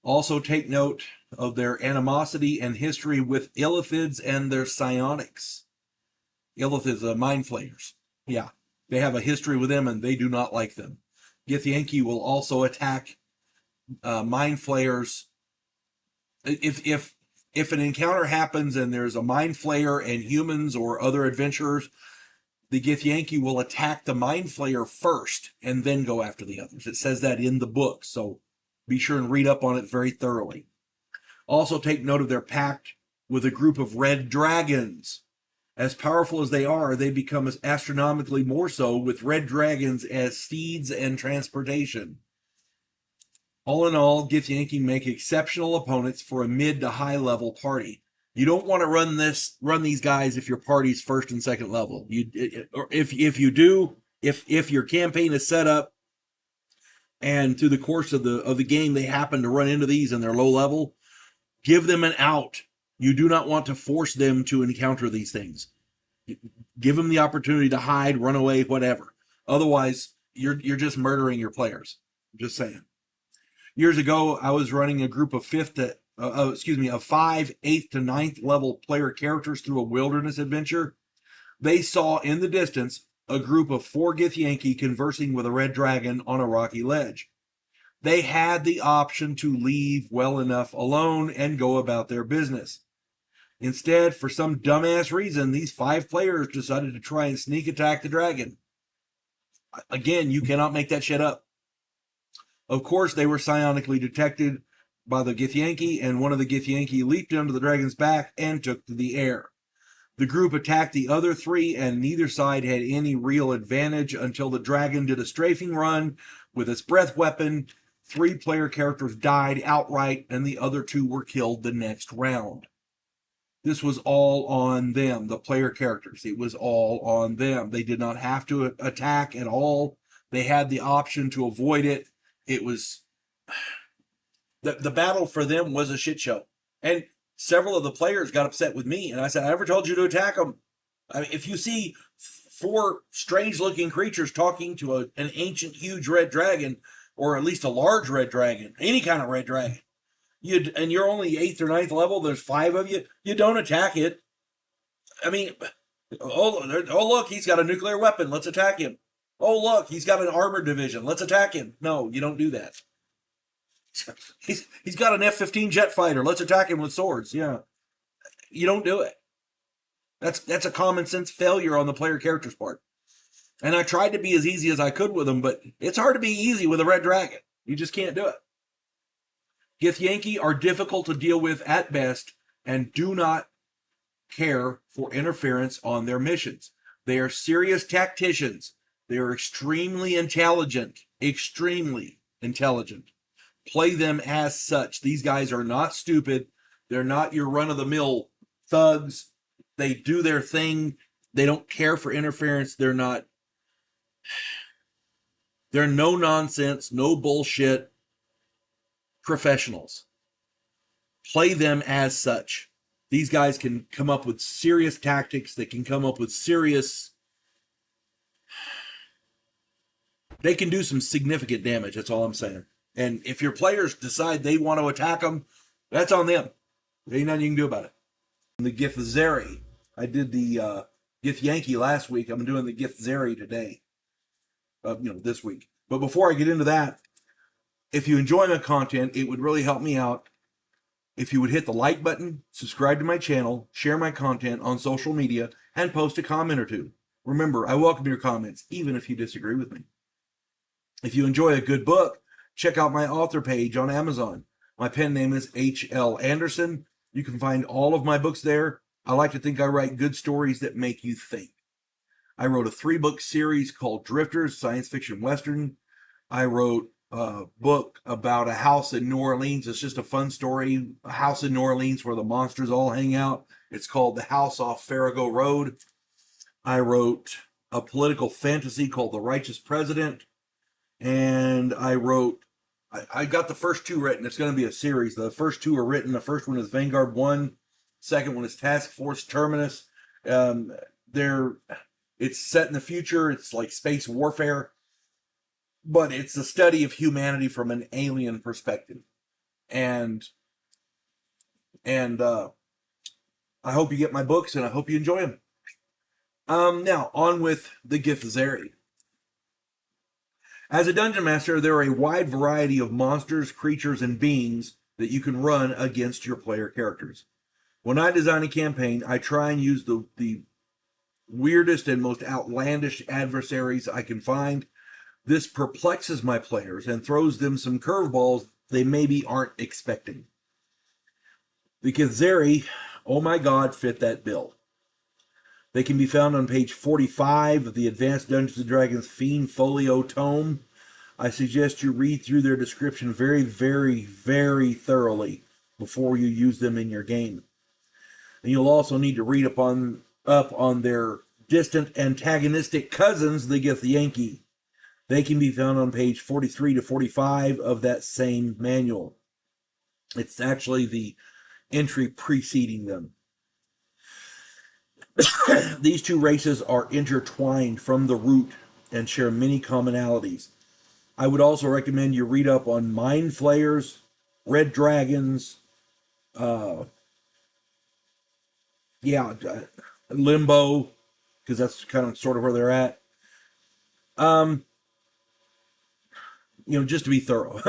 Also take note of their animosity and history with Illithids and their psionics. Illithids are mind flayers. Yeah, they have a history with them and they do not like them. Githyanki will also attack mind flayers. If an encounter happens and there's a mind flayer and humans or other adventurers, the Githyanki will attack the mind flayer first and then go after the others. It says that in the book, so be sure and read up on it very thoroughly. Also take note of their pact with a group of red dragons. As powerful as they are, they become as astronomically more so with red dragons as steeds and transportation. All in all, Githyanki make exceptional opponents for a mid to high level party. You don't want to run these guys if your party's first and second level. If you do, if your campaign is set up and through the course of the game they happen to run into these and they're low level, give them an out. You do not want to force them to encounter these things. Give them the opportunity to hide, run away, whatever. Otherwise, you're just murdering your players. I'm just saying. Years ago, I was running a group of 5, 8th to 9th level player characters through a wilderness adventure. They saw in the distance a group of 4 Githyanki conversing with a red dragon on a rocky ledge. They had the option to leave well enough alone and go about their business. Instead, for some dumbass reason, these 5 players decided to try and sneak attack the dragon. Again, you cannot make that shit up. Of course, they were psionically detected by the Githyanki, and one of the Githyanki leaped onto the dragon's back and took to the air. The group attacked the other 3, and neither side had any real advantage until the dragon did a strafing run with its breath weapon. 3 player characters died outright, and the other 2 were killed the next round. This was all on them, the player characters. It was all on them. They did not have to attack at all. They had the option to avoid it. It was... The battle for them was a shit show. And several of the players got upset with me, and I said, I never told you to attack them. I mean, if you see 4 strange-looking creatures talking to an ancient, huge red dragon, or at least a large red dragon, any kind of red dragon, and you're only 8th or 9th level, there's 5 of you, you don't attack it. I mean, oh look, he's got a nuclear weapon, let's attack him. Oh, look, he's got an armored division, let's attack him. No, you don't do that. He's got an F-15 jet fighter, let's attack him with swords. Yeah, you don't do it. That's a common sense failure on the player character's part. And I tried to be as easy as I could with them, but it's hard to be easy with a red dragon. You just can't do it. Githyanki are difficult to deal with at best and do not care for interference on their missions. They are serious tacticians. They are extremely intelligent. Extremely intelligent. Play them as such. These guys are not stupid. They're not your run-of-the-mill thugs. They do their thing. They don't care for interference. They're no nonsense, no bullshit professionals. Play them as such. These guys can come up with serious tactics. They can come up with serious... They can do some significant damage. That's all I'm saying. And if your players decide they want to attack them, that's on them. There ain't nothing you can do about it. The Githzeri. I did the Githyanki last week. I'm doing the Githzeri today. This week. But before I get into that, if you enjoy my content, it would really help me out if you would hit the like button, subscribe to my channel, share my content on social media, and post a comment or two. Remember, I welcome your comments, even if you disagree with me. If you enjoy a good book, check out my author page on Amazon. My pen name is H.L. Anderson. You can find all of my books there. I like to think I write good stories that make you think. I wrote a 3-book series called Drifters, science fiction western. I wrote a book about a house in New Orleans. It's just a fun story. A house in New Orleans where the monsters all hang out. It's called The House Off Farrago Road. I wrote a political fantasy called The Righteous President. And I got the first 2 written. It's going to be a series. The first 2 are written. The first one is Vanguard 1. Second one is Task Force Terminus. It's set in the future. It's like space warfare. But it's a study of humanity from an alien perspective. And I hope you get my books, and I hope you enjoy them. Now, on with the Githzeri. As a dungeon master, there are a wide variety of monsters, creatures, and beings that you can run against your player characters. When I design a campaign, I try and use the weirdest and most outlandish adversaries I can find. This perplexes my players and throws them some curveballs they maybe aren't expecting. The Githzeri, oh my god, fit that bill. They can be found on page 45 of the Advanced Dungeons & Dragons Fiend Folio Tome. I suggest you read through their description very, very, very thoroughly before you use them in your game. And you'll also need to read up on their distant antagonistic cousins, the Githyanki. They can be found on page 43 to 45 of that same manual. It's actually the entry preceding them. These 2 races are intertwined from the root and share many commonalities. I would also recommend you read up on Mind Flayers, Red Dragons, Limbo, because that's kind of sort of where they're at. Just to be thorough.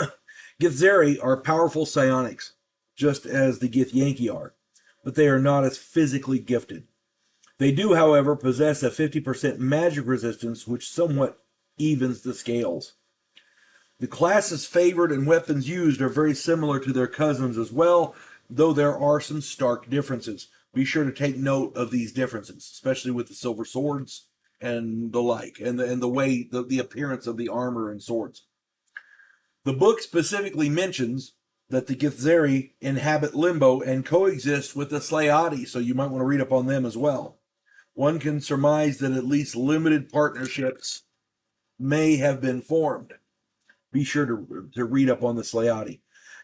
Githzeri are powerful psionics, just as the Githyanki are, but they are not as physically gifted. They do, however, possess a 50% magic resistance, which somewhat evens the scales. The classes favored and weapons used are very similar to their cousins as well, though there are some stark differences. Be sure to take note of these differences, especially with the silver swords and the like, and the way, the appearance of the armor and swords. The book specifically mentions that the Githzeri inhabit Limbo and coexist with the Slayati, so you might want to read up on them as well. One can surmise that at least limited partnerships may have been formed. Be sure to read up on the Slayati.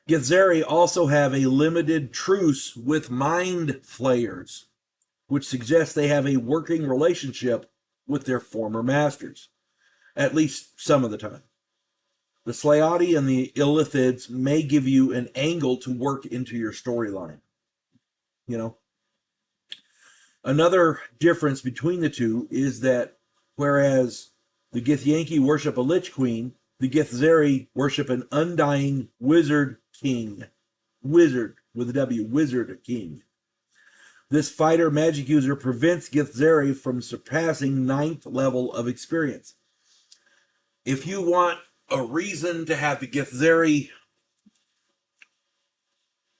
Githzeri also have a limited truce with Mind Flayers, which suggests they have a working relationship with their former masters, at least some of the time. The Slayati and the Illithids may give you an angle to work into your storyline. Another difference between the 2 is that whereas the Githyanki worship a Lich Queen, the Githzeri worship an undying Wizard King. Wizard with a W, Wizard King. This fighter magic user prevents Githzeri from surpassing 9th level of experience. If you want a reason to have the Githzeri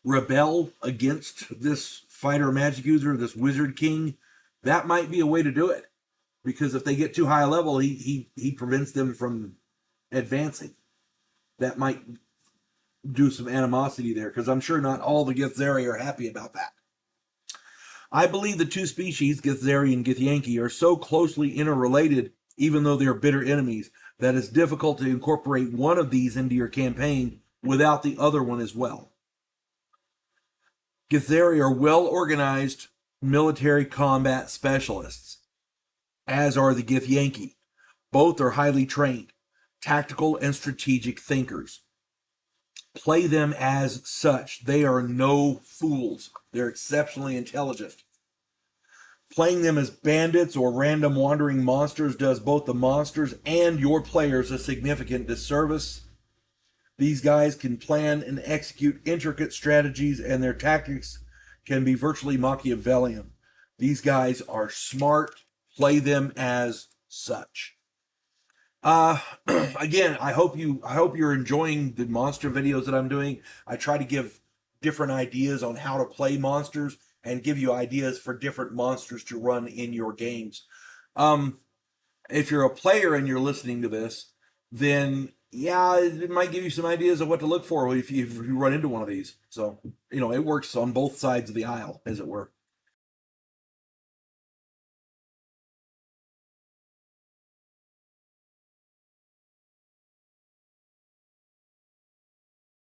rebel against this fighter magic user, this Wizard King, that might be a way to do it. Because if they get too high a level, he prevents them from advancing. That might do some animosity there, because I'm sure not all the Githzeri are happy about that. I believe the 2 species, Githzeri and Githyanki, are so closely interrelated, even though they are bitter enemies, that it's difficult to incorporate one of these into your campaign without the other one as well. Githzeri are well-organized military combat specialists, as are the Githyanki. Both are highly trained, tactical and strategic thinkers. Play them as such. They are no fools. They're exceptionally intelligent. Playing them as bandits or random wandering monsters does both the monsters and your players a significant disservice. These guys can plan and execute intricate strategies, and their tactics can be virtually Machiavellian. These guys are smart. Play them as such. Again, I hope you're enjoying the monster videos that I'm doing. I try to give different ideas on how to play monsters and give you ideas for different monsters to run in your games. If you're a player and you're listening to this, then yeah, it might give you some ideas of what to look for if you run into one of these. So, it works on both sides of the aisle, as it were.